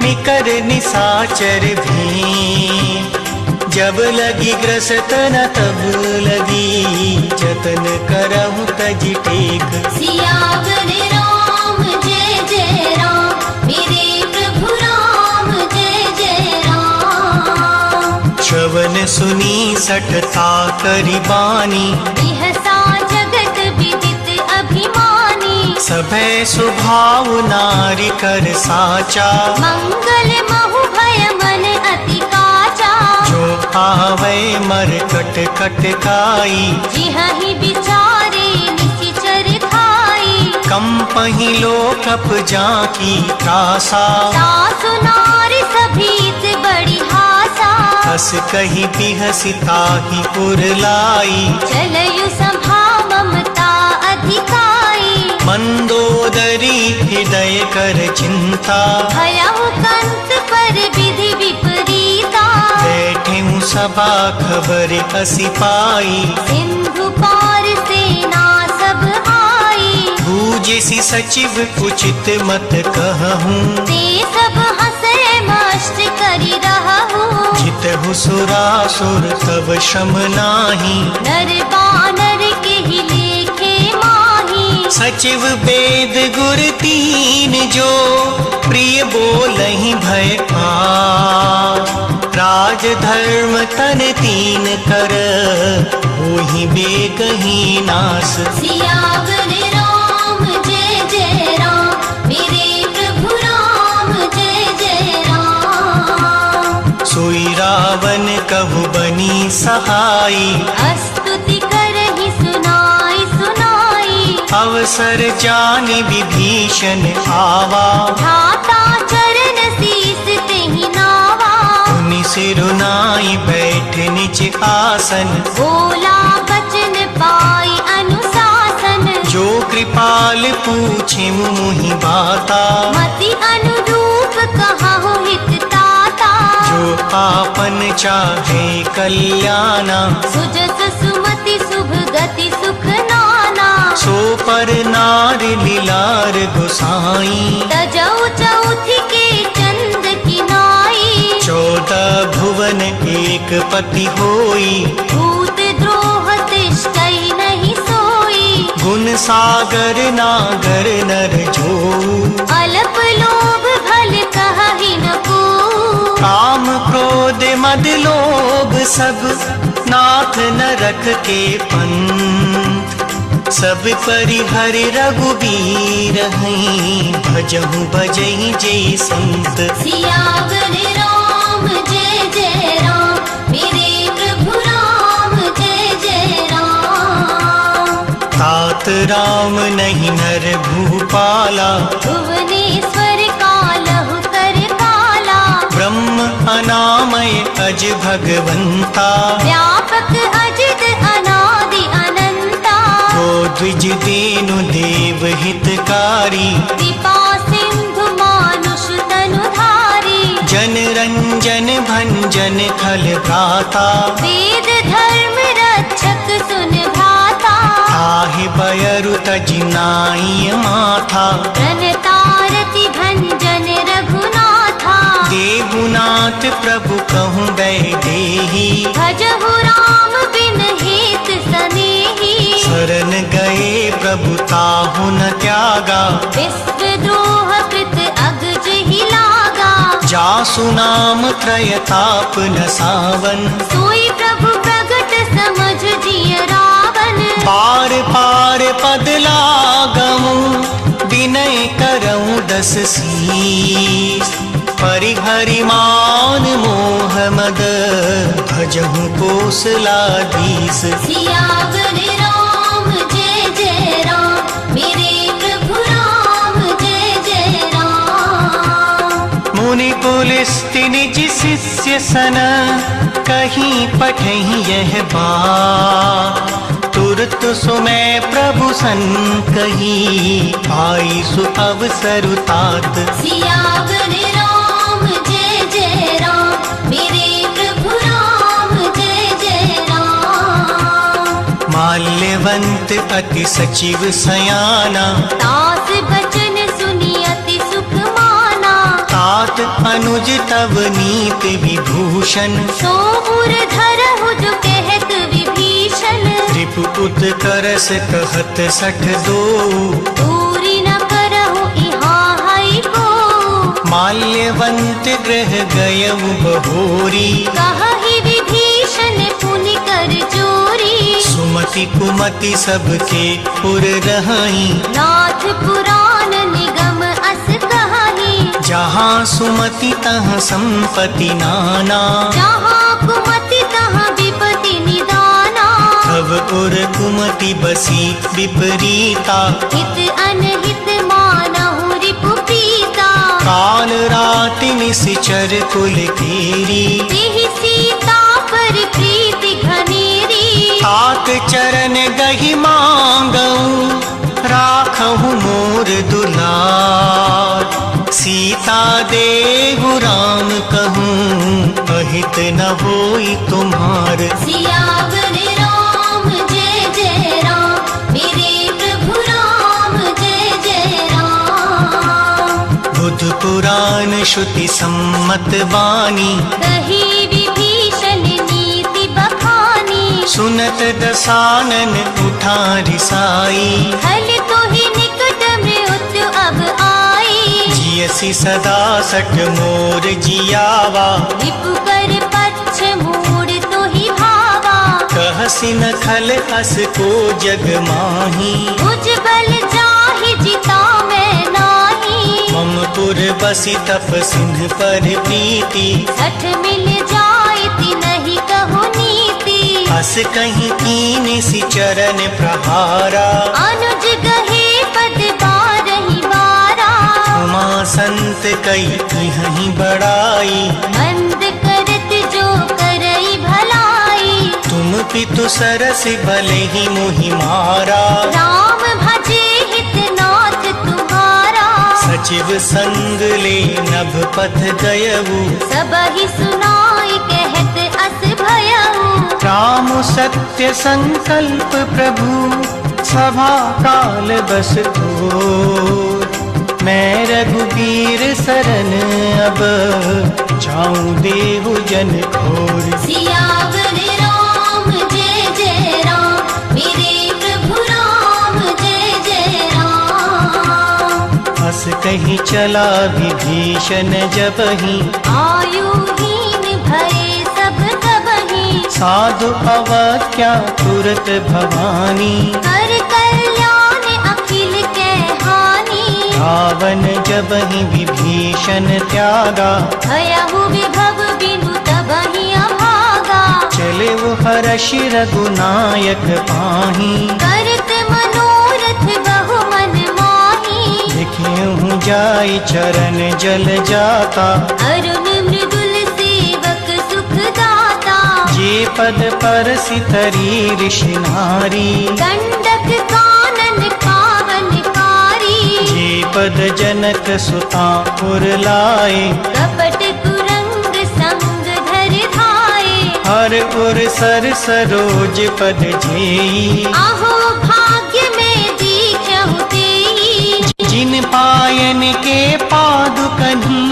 निकर निसाचर भी जब लगी ग्रस्त न तब लगी जतन करहु तज टेक सियावर राम जय जय राम मेरे प्रभु राम जय जय राम। श्रवण सुनी सठता करि बानी बिहसा जगत विदित अभिमानी सभै स्वभाव नारी कर साचा मंगल महु भय मन अति काचा जो आवे मर कट कट काई जिहि विचारे निशिचर खाई कंपहि लोकप जाकी त्रासा सासु नारी सभीत बड़ी हासा हस कही बिहसिताहि पुर लाई चलयु सभा ममता अधिकाई मंदोदरी हृदय कर चिंता भयहु कंत पर विधि विपरीता बैठे सभा खबर असी पाई सिंधु पार सेना सब आई बूझसी सचिव उचित मत कहूँ ते सब हंसे मस्त करि रहु जितहु सुरासुर तब श्रम नाही नर बानर के ही लेखे माही सचिव वेद गुर तीन जो प्रिय बोलहि भय राज धर्म तन तीन कर होहि बेगहि नास सियावर राम जय जय राम मेरे प्रभु राम जय जय राम। सोई रावण कहु बनी सहाई स्तुति करहि सुनाई सुनाई अवसर जानि विभीषण आवा धाता चरण शीस तेहि नावा सिरुनाई बैठ निज आसन, बोला बचन पाई अनुशासन, जो कृपाल पूछे मुहि बाता, मति अनुरूप कहा हित ताता, जो आपन चाहे कल्याणा, सुजस सुमति शुभ गति सुख नाना, सो पर नार लीलार गोसाई, तजौ चौथी के चंद की नाई, 14 भुवन एक पति होई, भूत द्रोह तिष्ठई नहीं सोई, गुण सागर नागर नर जो, अल्प लोभ भल कहि न को, काम क्रोध मद लोभ सब नाथ नरक के पंथ, सब परिहर रघुबीर हैं, भजहु बजई जय संत। सियावर राम जय जय राम, मेरे प्रभु राम जय जय राम, तात राम नहीं नर भूपाला, भुवनेश्वर कालहु कर काला, ब्रह्म अनामय अज भगवंता, व्यापक अजित अनादि अनंता, को द्विज देनु देव हितकारी, कृपा सिंधु मानुष तनुधारी, जन रंजन भंजन खल भ्राता, वेद धर्म रक्षक सुन भाता, ताहि बयरु तजिनाई माथा, प्रणतारति भंजन रघुनाथा, देवनाथ प्रभु कहूँ वैदेही, भजहु राम बिन हेत सनेही, शरण गए प्रभु ताहु न त्यागा, विश्व द्रोह कृत अगज ही लागा, जासु नाम त्रयताप न सावन, सोई प्रभु प्रगट समझ जिय रावण, पार पार पद लागमु, विनय करऊँ 10 शीस, परिहरि मान मोह मद, भजहु कोसलाधीश। सियावर राम जय जय राम, मेरे प्रभु राम जय जय राम, मुनि पुलिस्ति निज शिष्य सन, कहीं पठही यह बात, तुरत सुमै प्रभु सन कही, आई सु अवसर तात। सियावर राम जय जय राम, मेरे प्रभु राम जय जय राम, माल्यवंत अति सचिव सयाना, दास बचन सुनी अति सुख माना, तात अनुज तव नीत विभूषण, सोमुर धरहु जो कहत विभीषण, त्रिपुत करस कहत 62, दूरी न करहु इहाँ है को, माल्यवंत ग्रह गयउ बहोरी, कहि विभीषण पुनि कर चोरी, सुमति कुमति सबके पुर रहाई, नाथ पुराण निगम अस कहानी, जहाँ सुमति तहाँ संपत्ति नाना, जहाँ कुमति तहाँ विपति निदाना, तब उर कुमति बसी विपरीता, हित अनहित मानहु रिपु पीता, काल राति निशिचर कुल केरी, तिहि सीता पर प्रीति घनेरी, तात चरण गहि मांगऊ, राखहु मोर दुलार, सीता देहु राम कहूँ, अहित न होई तुम्हार। सियावर राम जय जय राम, मेरे प्रभु राम जय जय राम, बुध पुराण श्रुति सम्मत वाणी, कही विभीषण नीति बखानी, सुनत दसानन उठा रिसाई, हल तो ही निकट मृत्यु अब आई, जियसि सदा सठ मोर जियावा, रिपु कर पक्ष मूड तो ही भावा, कहसि न खल अस को जग माही, मुझ बल जाहि जिता मैं नाही, मम पुर बसि तप सिंह पर प्रीति, 60 मिल जायति नहीं कहु नीति, अस कहीं कीन सि चरण प्रहारा, अनुज गहे पद बारहि बारा, उमा संत कई यहीं बड़ाई, मंद करत मधु सरस भले ही मोहि मारा, राम भजे हितनाथ तुम्हारा। सचिव संग ले नभ पथ गयऊ, सबहि सुनाई कहत अस भयऊ। राम सत्य संकल्प प्रभु सभा काल बस थोर। मैं रघुबीर सरन अब जाऊं देहु जन खोर। सियावर राम जय जय राम, मेरे प्रभु राम जय जय राम। हस कहीं चला विभीषण जबहि, आयुहीन भये सब तबहि। साधु अवज्ञा तुरत भवानी, कर कल्याण अखिल के हानि। रावण जबहि विभीषण त्यागा, भयहु विभव बिनु तबहि अभागा। चले वो हर्षि रघुनायक पाही, करत मनोरथ बहु मन माही। देखेहूँ जाई चरण जल जाता, अरुण मृदुल सेवक सुख दाता। जे पद पर सितरी ऋषि नारी, गंडक कानन पावनकारी। जे पद जनक सुता पुर लाए, कपट कुरंग संग धर धाये। हर उर सर सरोज पद जेई, आहो भाग्य में दीख्यहु तेई। जिन पायन के पादुकन्हि,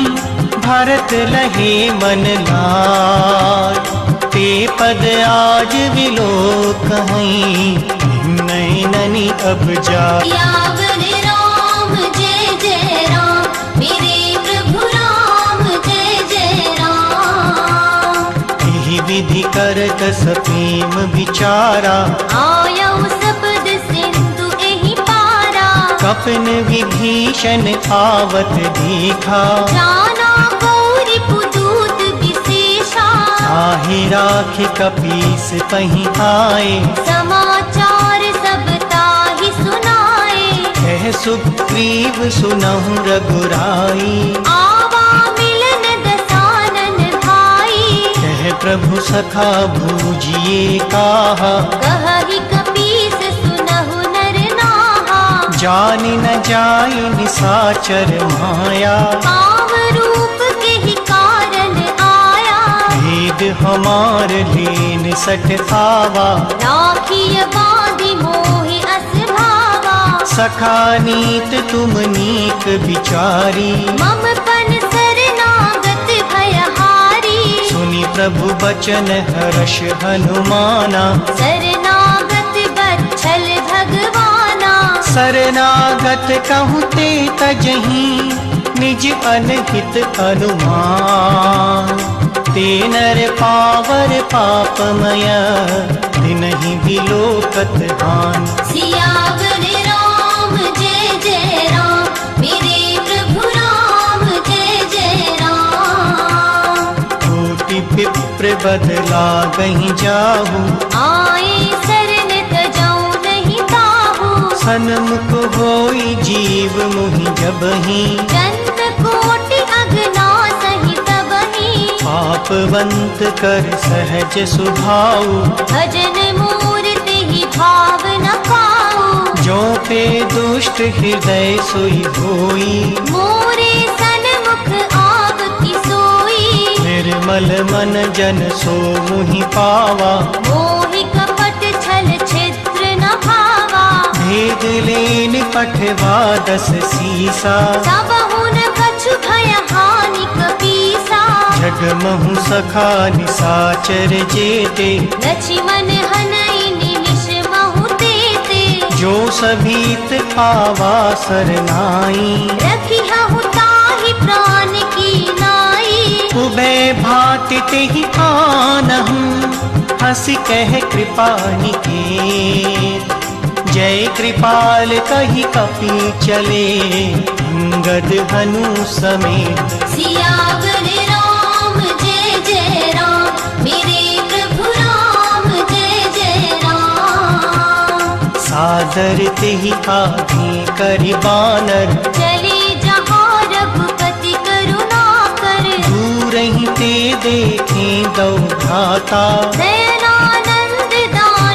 भरत लहे मन लाय। ते पद आज विलोकहीं, नैननि अब जाय। सियावर राम जय जय राम, मेरे प्रभु राम जय जय राम। एहि विधि करत सप्रेम विचारा, आयौ सपद सिंधु एहि पारा। कपन विभीषण आवत देखा, जाना गौरी पुदूत विशेषा। ताहि राखि कपीस पहि आए, समाचार सब ताहि सुनाए। कह सुग्रीव सुनहु रघुराई, आवा मिलन दसानन भाई। कह प्रभु सखा भूजिए काहा, कहि कपीस सुनहु नर नाहा। जानि न जाई निसाचर माया, काम रूप के ही कारण आया। भेद हमार लीन सठ आवा, राखिय बांधि मोहि अस भावा। सखा नीत तुम नीक विचारी, मम पन शरणागत भयहारी। सुनि प्रभु बचन हर्ष हनुमाना, शरणागत बच्छल भगवाना। शरणागत कहूँ ते तजहि, निज अनहित अनुमान। ते नर पावर पापमय, दिनहि विलोकत हानि। सियावर राम जय जय राम, मेरे प्रभु राम जय जय राम। कोटि विप्र बदला गहि जाहू, आए शरण तजौ नहीं ताहू। सन्मुख होई जीव मुहि जबहि, जन्म कोटि अगना सहि तबहि। पापवंत कर सहज सुभाऊ, भजन मूर्ति ही भाव न पाऊ। जो पे दुष्ट हृदय सोई होई, मोरे सन्मुख आव की सोई। निर्मल मन जन सो मुहि पावा, मोहि कपट छल छिद्र न भावा। भेद लेन पठवा दस सीसा, सबहु न कछु भय हानि कपीसा। जगमहु सखा निसाचर जेते, लक्ष्मण हनई निमिष महु तेते। जो सभीत आवा सरनाई, रखिहु ताहि प्राण की नाई। उभय भांति तेहि आनहु, हंसि कह कृपा निकेत। जय कृपाल कहि कपि चले, अंगद हनु समेत। सियावर राम जय जय राम, मेरे प्रभु राम जय जय राम। सादर तेहि आगे करि बानर, चले जहाँ रघुपति करुणा कर। दूर ही ते देखे दौ भ्राता, नयनानंद दान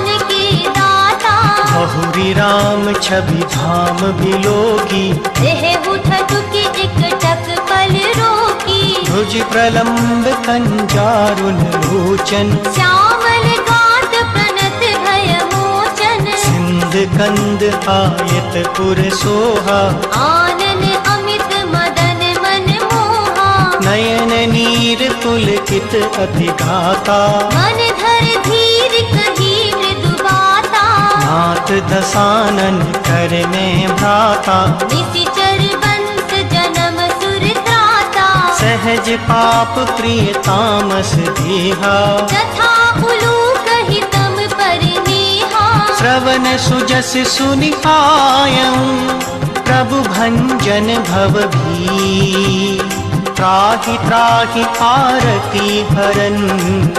छवि धाम बिलोकी, रेहु ठठुकी एक टक पल रोकी। भुज प्रलम्ब कंजारुन लोचन, श्यामल गात प्रणत भय मोचन। सिंध कंद आयत पुर सोहा, आनन अमित मदन मन मोहा। नयन नीर पुलकित अति गाता, मन धर धीर कही मृदु बाता। नाथ दसानन कर में भ्राता, निशिचर बंस जन्म सुर त्राता। सहज पाप प्रिय तामस देहा, जथा उलूक हितम परिनेहा। श्रवण सुजस सुनि आयऊं, प्रभु भंजन भव भी। त्राहि त्राहि आरती हरन,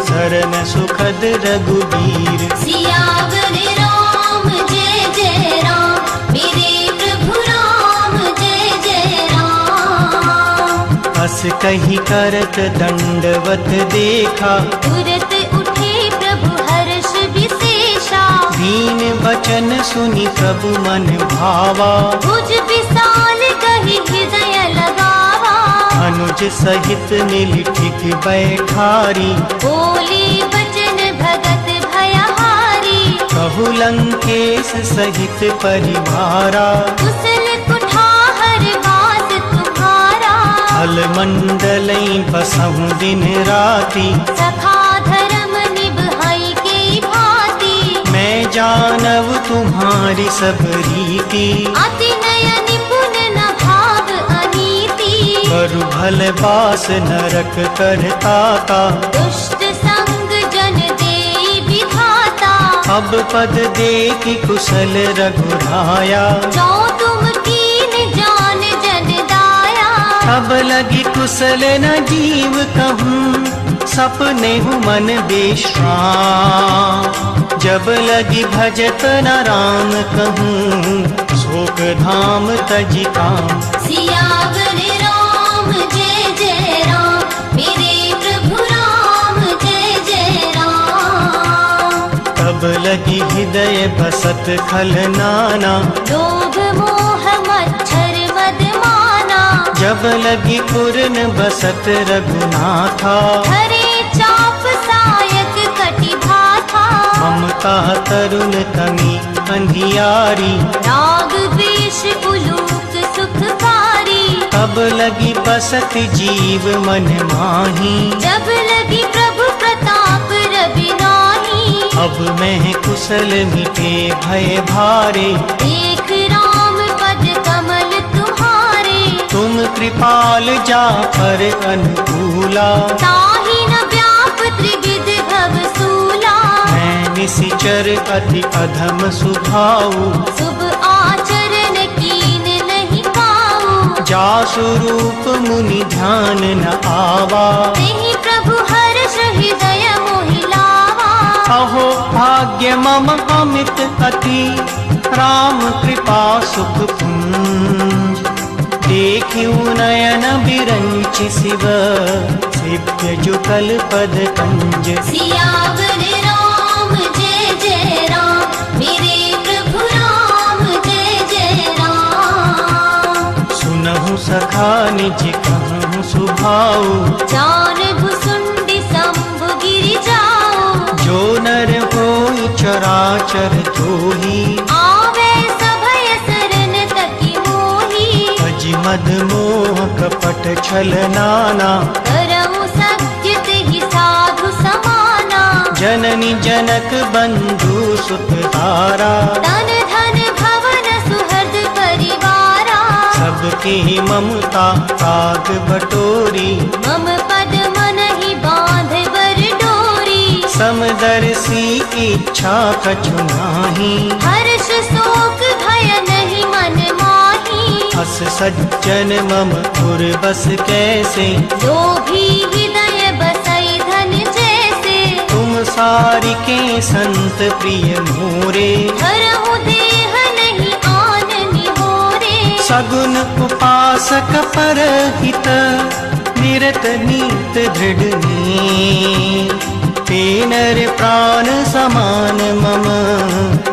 शरण सुखद रघुबीर। सियावर राम जय जय राम, मेरे प्रभु राम जय जय राम। हस कही करत दंडवत देखा, तुरत उठे प्रभु हर्ष विशेषा। दीन वचन सुनि प्रभु मन भावा, भुज विशाल कहि हृदय लगावा। अनुज सहित मिल ठिक बैठारी, बोले वचन भगत भयहारी। कहु लंकेश सहित परिवारा, कुशल कुठाहर वास तुम्हारा। फल मंडलई बसहु दिन राति, सखा धर्म निभाई के भांति। मैं जानव तुम्हारी सब रीति, अति नय निपुण न भाव अनीति। करु भल बास नरक करताता, दुष्ट संग जन देई विधाता। अब पद देखि कुशल रघुराया, जो तुम कीन जान जन दाया। अब लगी कुशल न जीव कहूँ, सपने हूँ मन विश्राम। जब लगी भजत न राम कहूँ, शोक धाम तजि काम। सियावर राम जय जय राम, मेरे प्रभु राम जय जय राम। तब लगी हृदय बसत खल नाना, लोभ मोह मच्छर मद माना। जब लगी पूर्ण बसत रघुनाथा, हरे चाप सायक कटि भाथा। ममता तरुण तमी अंधियारी, राग वेश उलूक सुखकारी। तब लगी बसत जीव मन माही, जब लगी प्रभु प्रताप रवि नाही। अब मैं कुशल मिटे भय भारे, देख राम पद कमल तुम्हारे। तुम कृपाल जा पर अनुकूला, ताहि न व्याप त्रिविध भव सूला। मैं निशिचर अति अधम सुभाऊ, शुभ आचरण कीन नहीं पाऊं। जासु रूप मुनि ध्यान न आवा, नहीं प्रभु हर्ष हृदय मोहि लावा। अहो भाग्य मम अमित अति, राम कृपा सुख पुंज। देखिउ नयन बिरंचि शिव, सिद्ध जुगल पद कंज। सियावर राम जय जय राम, मेरे प्रभु राम जय जय राम। सुनहु सखा निज कहूँ सुभाऊ, जान भुसुंडी शंभु गिरि जाओ। जो नर होई चराचर जोही, आवे सभय शरण तकी मोही। अजि मद मोह कपट छल नाना, करहु सत्य तेहि साधु समाना। जननी जनक बंधु सुत तारा, तन धन भवन सुहृद परिवारा। सबके ममता ताग बटोरी, मम पद मन ही बांध बर डोरी। समदर्शी इच्छा कछु नाही, हर्ष शोक भय नहीं मन माही। हस सज्जन मम पुर बस कैसे, जो भी हृदय बसई धन जैसे। तुम सारिके संत प्रिय मोरे, हरहु देह नहीं आन निहोरे। सगुन उपासक परहित, निरत नीत दृढ़ नीर। ते नर प्राण समान मम,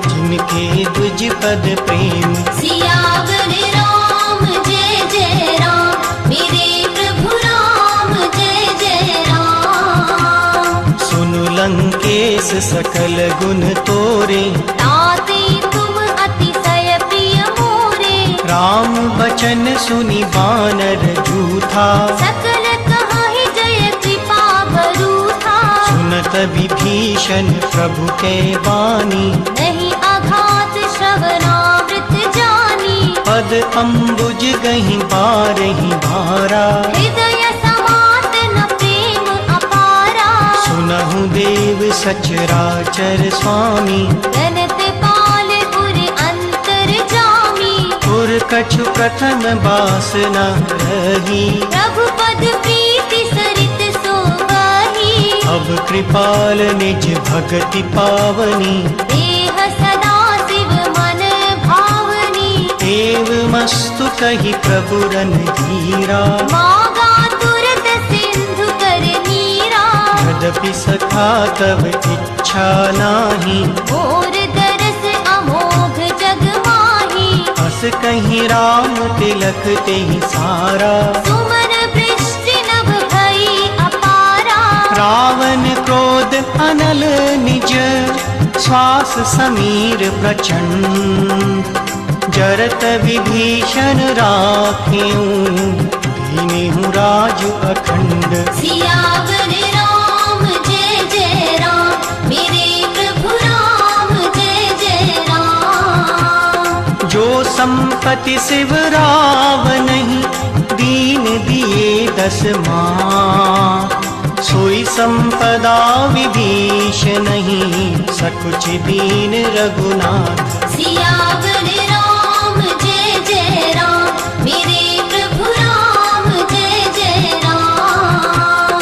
जिन उनके द्विज पद प्रेम। सियावर राम जय जय राम, मेरे प्रभु राम जय जय राम। सुनु लंकेश सकल गुण तोरे, ताते तुम अतिशय प्रिय मोरे। राम बचन सुनि बानर जूथा, सकल कहाहि जय कृपा बरूथा। सुनत विभीषण प्रभु के बानी, नहीं आघात श्रवणामृत जानी। पद अम्बुज गहि बारहि भारा, हृदय समात न प्रेम अपारा। सुनहु देव सचराचर स्वामी, गणत पाल उर अंतर जामी। पुर कछु प्रथम बासना रही, प्रभु पद प्रीति सरित सोगाही। अब कृपाल निज भगति पावनी, देह सदा शिव मन भावनी। एवमस्तु कहि प्रभु रणधीरा, मागा तुरत सिंधु कर नीरा। यद्यपि सखा तब इच्छा नाही, मोर दरस अमोघ जग माही। अस कहीं राम तिलक तेहि सारा, सुमन वृष्टि नभ भई अपारा। रावण क्रोध अनल निज, श्वास समीर प्रचंड। जरत विभीषण राखेऊ, दीनेहु राजु अखंड। सियावर राम जय जय राम, मेरे प्रभु राम जय जय राम। जो संपत्ति शिव रावनहि, दीन दिए 10 माँ। सोई संपदा विभीषणहि, सकुच दीन रघुनाथ। सियावर राम जय जय राम, मेरे प्रभु राम जय जय राम।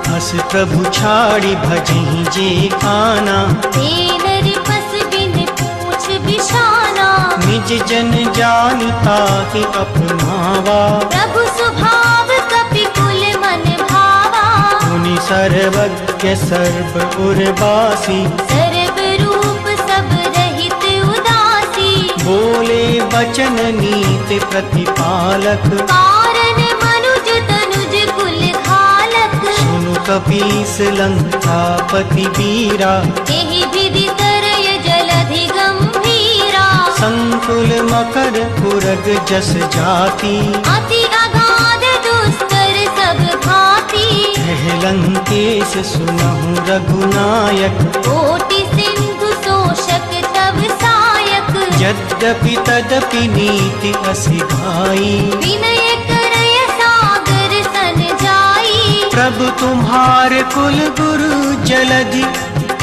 हस प्रभु छाड़ी भजहि जे काना, दीन रिपस बिन पूछ बिशाना। निज जन जानि ताहि अपनावा, प्रभु स्वभाव कपि कुल मन भावा। मुनि सर्वज्ञ सर्व उर्वासी, सर्व रूप सब रहित उदासी। बोले बचन नीति प्रतिपालक, कारण मनुज तनुज कुल घालक। सुनु कपीस लंकापति वीरा, एहि विधि तरय जलधि गंभीरा। संकुल मकर पुरग जस जाति, अति अगाध दुस्तर सब घाती। कह लंकेश सुनहु रघुनायक, कोटि सिंधु शोषक तब सायक। यद्यपि तदपि नीति असिधाई, विनय करय सागर सन जाई। प्रभु तुम्हार कुल गुरु जलधि,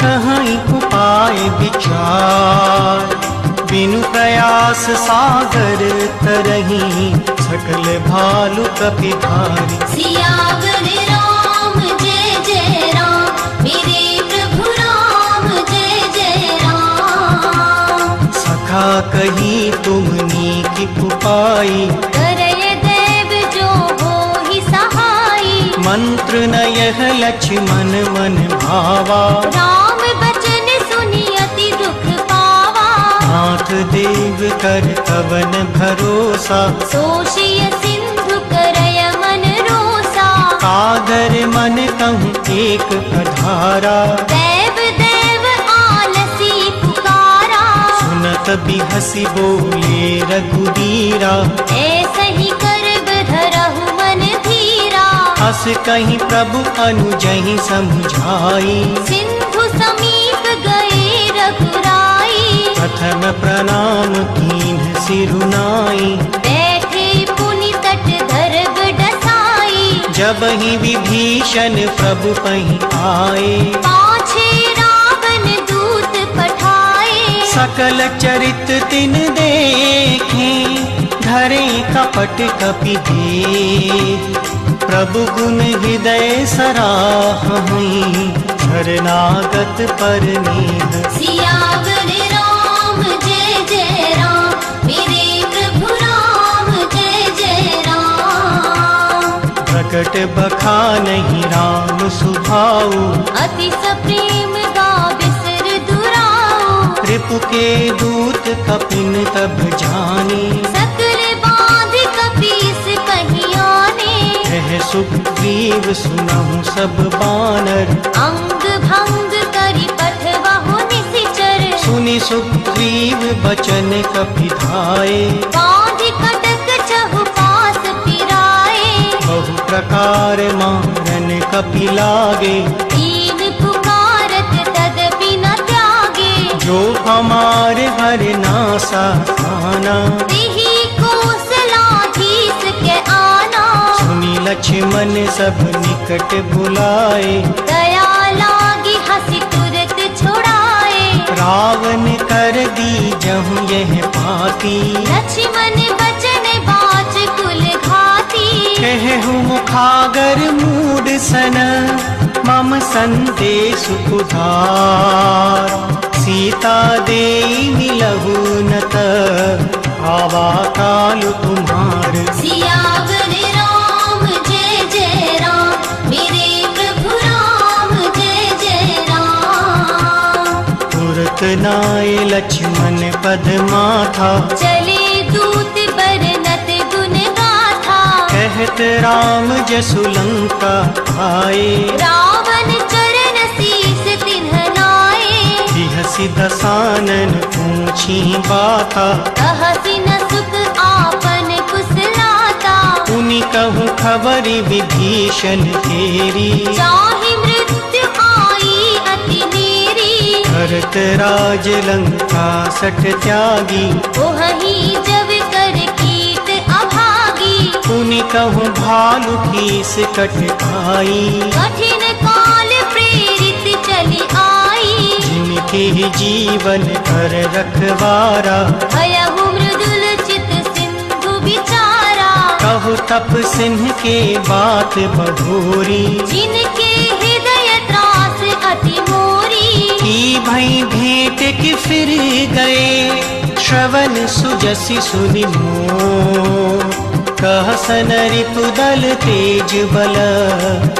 कहीं उपाय विचार। बिनु प्रयास सागर तरही, सकल भालु कपि भारी। सियावर राम जय जय राम, मेरे प्रभु राम जय जय राम। सखा कही तुमनी की उपाई, करय देव जो होहि सहाई। मंत्र न यह लक्ष्मण मन भावा, राम बचन सुनि अति दुख पावा। नाथ देव कर कवन भरोसा, सोषिय सिंधु करय मन रोसा। कादर मन कहूँ एक अधारा, देव देव आलसी पुकारा। सुनत बिहसी बोले रघुबीरा, ऐसे ही करब धरहु मन धीरा। हस कहीं प्रभु अनुजहि समझाई, सिंधु समीप गए रघुराई। प्रथम प्रणाम कीन्ह सिरुनाई, बैठे पुनि तट धरब डसाई। जब ही विभीषण प्रभु पहीं आए, पाछे रावण दूत पठाए। सकल चरित तिन देखे, धरे कपट कपि दे। प्रभु गुण हृदय सराहहि, शरणागत पर नेह। सियावर राम जय जय राम, मेरे प्रभु राम जय जय राम। प्रकट बखानहि राम सुभाऊ, अति सप्रेम गा बिसर दुराऊ। कृप के दूत कपिन तब जाने, सकल बांध कपीस पहियाने, कह सुग्रीव सुनहु सब बानर, अंग भंग करी पठवहु निशिचर, सुनि सुग्रीव बचन कपि धाये, बांध कटक चहु पास पिराए, बहु प्रकार मारन कपि लागे, दीन पुकारत तदपि न त्यागे, जो हमारे हर नासा खाना, तिहि कौशलाधीश के आना, सुनि लक्ष्मण सब निकट बुलाए, दया लागी हंसी तुरत छुड़ाए, रावण कर दी जहु यह पाती, लक्ष्मण बचन बाच कुल घाती, कहु मुखागर मूड सन, मम संदेश उधार, सीता देई मिलहु नत, आवा काल तुम्हार, सियावर राम जय जय राम, मेरे प्रभु राम जय जय राम, तुरत नाय लक्ष्मण पद माथा, चले दूत बरनत गुण गाथा, कहत राम जसु लंका आए, रावण चरण शीस तिन्ह नाए, बिहसि दसानन पूछी बाता, कहसि न सुख आपन कुशलाता, उनि कहूँ खबरि विभीषण तेरी, चाहि मृत्यु आई अति नेरी, भरत राज लंका सठ त्यागी, ओहहि जब कर कीट अभागी, उनि कहूँ भालु कीस कट आई, कठिन काल प्रेरित चली आई, जिनके जीवन कर रखवारा, भयहु मृदुल चित सिंधु बिचारा, कहु तप सिंह के बात बभूरी, जिनके हृदय त्रास अति मोरी, की भई भेंट कि फिर गए, श्रवण सुजसि सुनि मोह, कहसन रिपुदल तेज बल,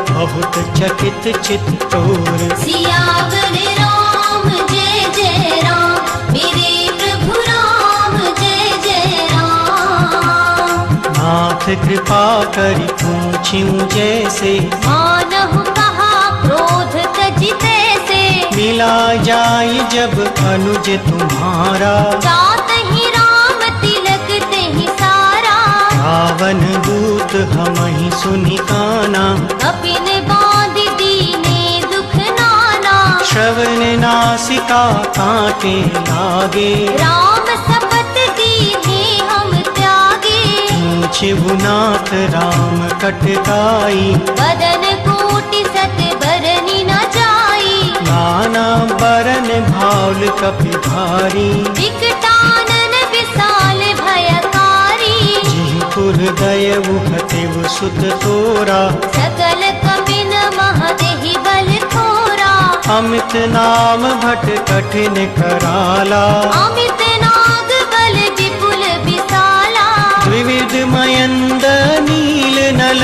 बहुत चकित चित्तोर, सियावर राम जय जय राम, मेरे प्रभु राम जय जय राम, नाथ कृपा करि पूछिउ जैसे, मानहु कहा क्रोध तजिते से, मिला जाय जब अनुज तुम्हारा, जातहि राम तिलक तेहि सारा, रावण दूत हमहि सुनि काना, कपिन बांध दीने दुख नाना, श्रवण नासिका काटे लागे, राम शपथ दीने हम त्यागे, पूछिबु नाथ राम कटकाई, बदन कोटि सत बरनि न जाई, नाना बरन भाल कपि भारी, विकटानन विशाल भयकारी, जिहुपुर दयउ हतिव सुत तोरा, सकल कपिन महदेहि बल थोरा, अमित नाम भट कठिन कराला, अमित नाग बल विपुल विशाला, द्विविध मयंद नील नल,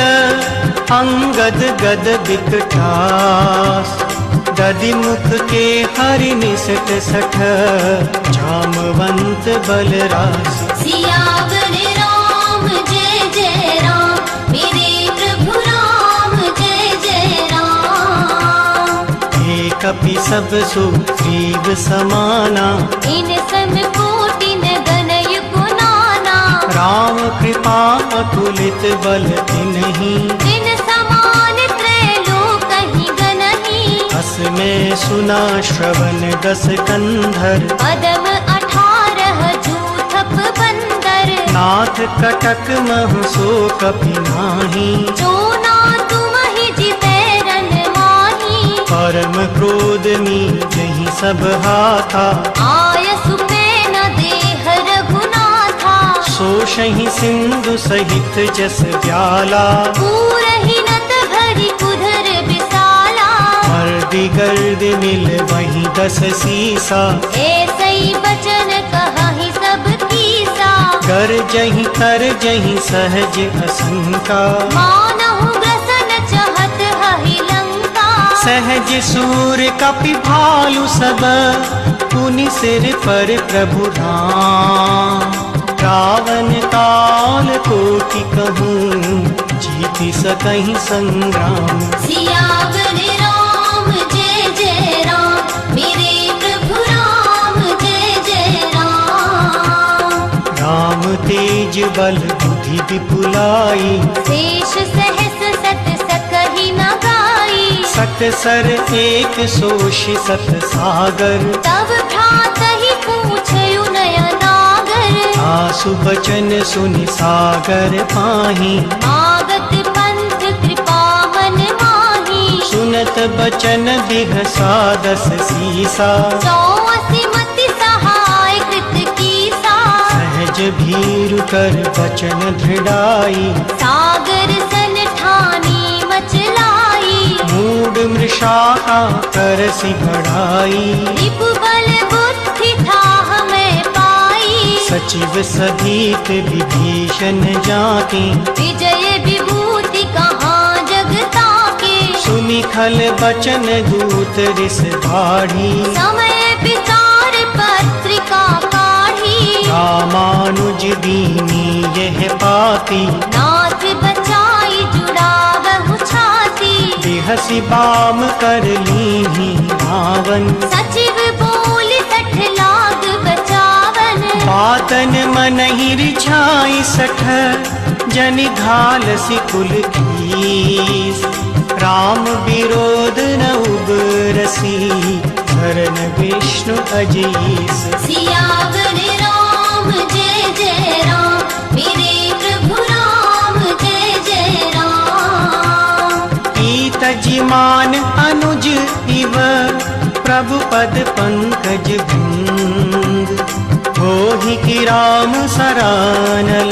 अंगद गद विकटास, दधि मुख के हरि निसट सठ, जामवंत बलरास, सियावर राम जय जय राम, मेरे प्रभु राम जय जय राम, हे कपि सब सुग्रीव समाना, इन सम कोटि न गनय गुनाना, राम कृपा अतुलित बल तिन्हि, जिन समान त्रैलोकहि गनहि, अस में सुना श्रवण दस कंधर, पदम 18 जूथप बंदर, नाथ कटक महु सो कपि नाही, जो ना तुमहि जिते रन माही, परम क्रोध मीजहि सब हाथा, आय सुपेन देह रघुनाथा, सोषहि सिंधु सहित जस व्याला, पूरहि नत भरि कुधर विशाला, मर्दि गर्द मिल वही दस सीसा, ऐसई बचन कहाहि सब कीसा, कर जही कर जही सहज असंका, मानहु ग्रसन चहत हहि लंका, सहज सूर कपि भालु सब, पुनि सिर पर प्रभु राम। रावण काल कोटि कहूँ, जीति सकहि संग्राम। सियावर राम जय जय राम, मेरे प्रभु राम जय जय राम। राम तेज बल बुद्धि विपुलाई, शेष सहस सत सकहि न गाई। सत सर एक सोष सत सागर, तब भ्रातहि पूछयु नयनागर। आसु बचन सुनि सागर पाहि, आगत पंथ कृपा मन माही। सुनत बचन बिहसा दस सीसा। 84 मति सहाय कृत कीसा। सहज भीरु कर बचन दृढ़ाई, सागर सन ठानी मचलाई। मूड मृषा करसि बढ़ाई। रिपु बल बुद्धि ठाह मैं पाई। सचिव सहित विभीषण जाके, विजय विभूति कहाँ जगता के। सुनि खल बचन दूत रिस बाढ़ी। समय विचार पत्रिका काढ़ी। रामानुज दीनी यह पाती, नाथ बचाई जुड़ावहु छाती। बिहसि बाम कर लीन्ही रावण। सचिव बोल 60 लाग बचावन। बातन मनहि रिझाई 60, जनि घालसि कुल कीस। राम विरोध न उबरसी, शरण विष्णु अजीस। सियावर राम जय जय राम, मेरे प्रभु राम जय जय राम। ईतजिमान अनुज इव, प्रभु पद पंकज भृंग। होहि कि राम सरानल,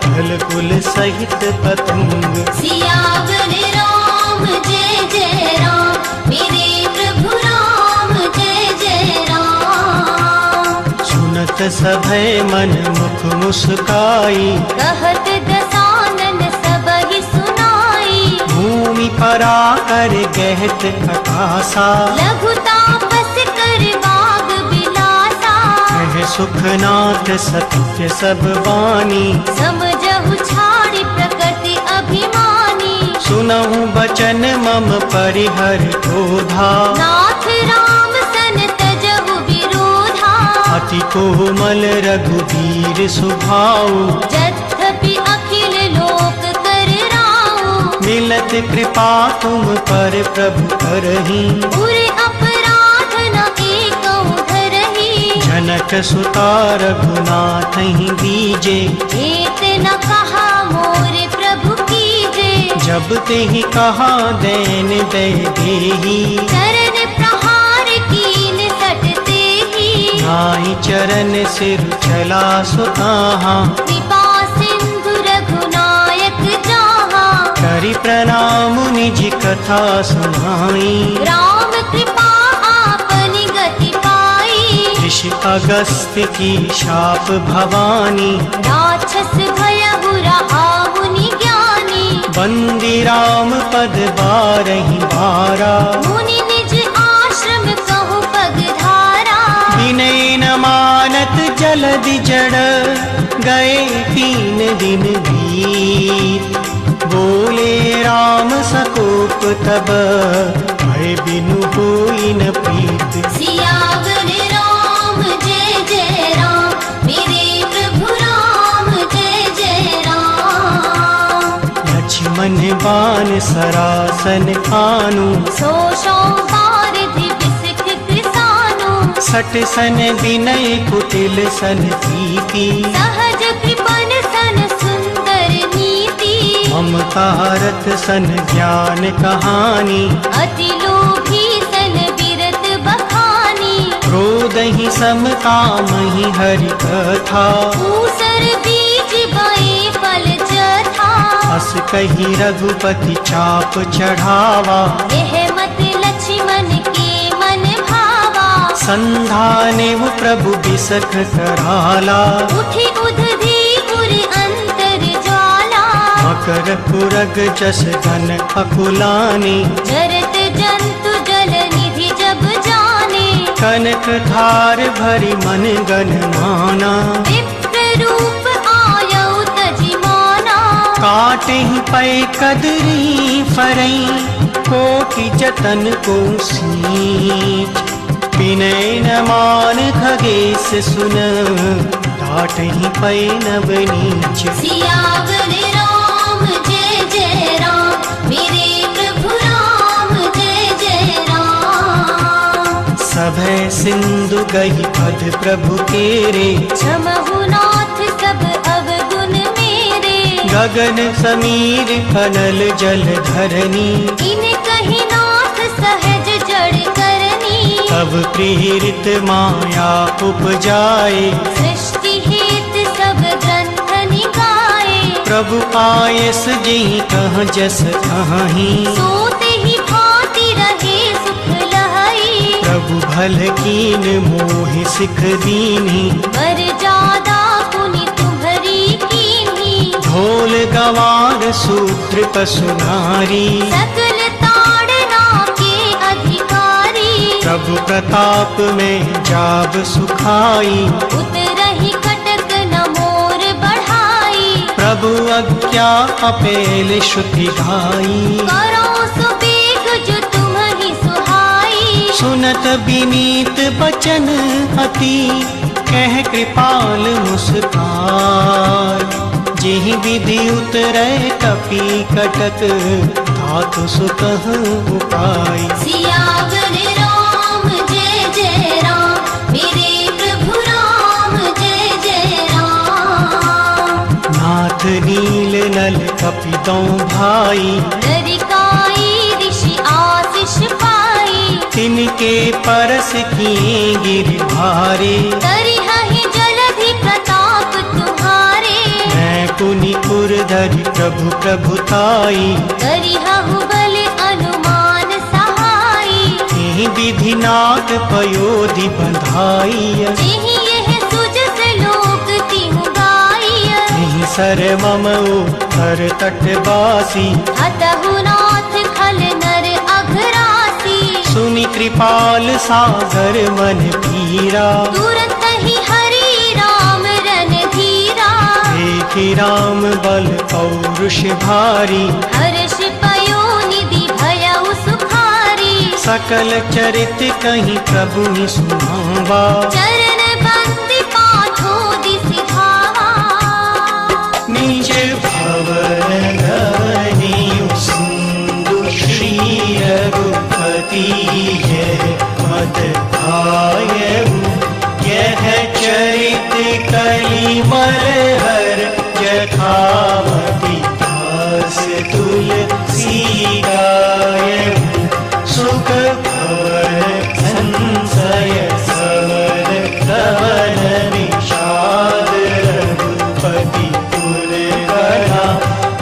फल कुल सहित पतंग। सियावर राम जय जय राम, मेरे प्रभु राम जय जय राम। सुनत सभय मन मुख मुस्काई, कहत दसानन सबहि सुनाई। भूमि परा कर गहत अकासा। लघु तापस कर बाग बिलासा। कह सुखनाथ सत्य सब बानी, समझहु छाड़ि प्रकृति अभिमानी। सुनहु बचन मम परिहर क्रोधा। नाथ राम सन तजहु विरोधा। अति कोमल रघुवीर सुभाऊ, यद्यपि अखिल लोक कर राऊ। मिलत कृपा तुम पर प्रभु करही। उर अपराध न एकहु धरही। जनक सुता रघुनाथ ही दीजे, हेत न कहा मोर प्रभु कीजे। जब ते ही कहा देन दे देही। चरण प्रहार कीन सटते ही। नाई चरण सिर चला सुताहा, कृपा सिंधु रघुनायक जाहा। करि प्रणाम निज कथा सुनाई। राम कृपा आपनि गति पाई। ऋषि अगस्त्य की शाप भवानी, राक्षस भयहु रहाहु निज्ञानी। बंदी राम पद बारहि बारा। मुनि निज आश्रम कहु पगधारा। विनय न मानत जलदि जड़, गए 3 दिन बीत। बोले राम सकोप तब, भय बिनु होई न प्रीत। सियावर राम जय जय राम, मेरे प्रभु राम जय जय राम। लक्ष्मण बान सरासन आनु, सो बारिधि बिसिख कृसानु। सट सन विनय कुटिल सन प्रीति। सहज कृपन सन सुंदर नीति। ममतारत सन ज्ञान कहानी, अति लोभी सन बिरत बखानी। क्रोध ही सम काम ही हरि कथा। ऊसर बीज बए फल जथा। अस कही रघुपति चाप चढ़ावा, यह मत लक्ष्मण के मन भावा। संधाने वो प्रभु बिसख कराला। उठी उधधी उर अंतर ज्वाला। मकर पुरग जस घन अकुलानी, जरत जन कनक धार भरी मन गन माना, विप्र रूप आयौ तजिमाना। काटहि पै कदरी फरई, कोटि जतन को सींच। विनय न मान खगेश सुन, डांटहि पै नव नीच। सियावर राम जय जय राम, मेरे प्रभु राम जय जय राम। सभय सिंधु गही पद प्रभु केरे, क्षमहु नाथ सब अवगुण मेरे। गगन समीर कनल जल धरनी, इन कहि नाथ सहज जड़ करनी। तब प्रीरित माया उपजाए, सृष्टि हेत सब ग्रंथ निकाये। प्रभु आयस जी कह जस कहीं, सोते ही भांति रहे सुख लहई। प्रभु भल कीन मोहि सिख दीनी, वर जादा पुनि तुम्हरी कीन्ही। ढोल गवार सूत्र पशु नारी, सकल ताड़ना के अधिकारी। प्रभु प्रताप में जाब सुखाई, उतरहि कटक न मोर बढ़ाई। प्रभु आज्ञा अपेल श्रुति गाई। करो सुबेग जो तुम्हि सुहाई। सुनत विनीत बचन अति, कह कृपाल मुस्कान। जेहि विधि उतरै कपि कटक, धातु सुतह उपाय। सियावर राम जय जय राम, मेरे प्रभु राम जय जय राम। नाथ नील नल कपि दौ भाई, लरिकाई ऋषि आशीष पाई। तिनके परस किए गिर भारे, करिहहि जलधि प्रताप तुम्हारे। मैं पुनि पुर धरि प्रभु प्रभुताई। करिहु बल अनुमान सहाई। एहि विधि नाथ पयोधि बंधाई। जेहि यह सुजस लोक तिहु गाई। एहि सर मम हर तटवासी, हतहु नाथ खल नर अघरासी। सुनि कृपाल सागर मन पीरा। तुरंत ही हरि राम रन धीरा। देखि राम बल पौरुष भारी, हर्ष पयो निधि भयउ सुखारी। सकल चरित कहीं प्रभु नि सुनावा। चरण बंदी पाछो दिसि धावा। निज भवन धनियु सिंधु श्री रघुपति, यह मत आयहु यह चरित कलिमल हर। यथामति दास तुलसी गायहु, सुख भवन संशय सवर कवन निषाद। रघुपति पुर गढ़ा,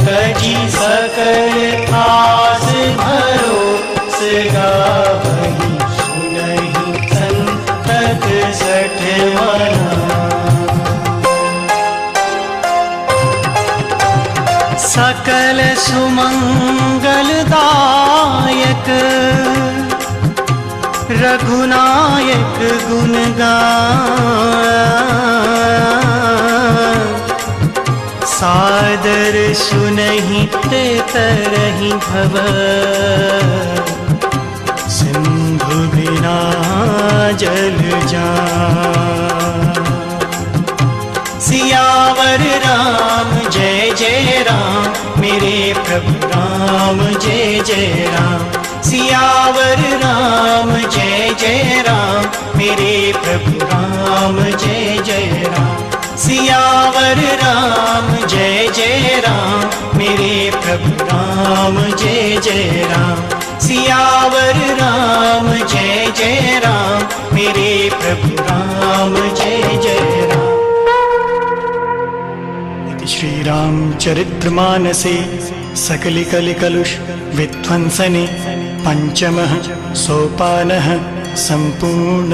तजी सकल आस भरोस गावहि। सुनहि संतत सठ मना, सकल सुमंगल दायक। रघुनायक गुण गान, सादर सुनहि ते तरहि भव। सिंधु बिना जल जान। सियावर राम जय जय राम, मेरे प्रभु राम जय जय राम। सियावर राम जय जय राम, मेरे प्रभु राम जय जय राम। सियावर राम जय जय राम, मेरे प्रभु राम जय जय राम। सियावर राम जय जय राम, मेरे प्रभु राम जय जय राम। श्री रामचरितमानसे सकलिकलिकलुष विध्वंसने पंचमः सोपानः संपूर्ण।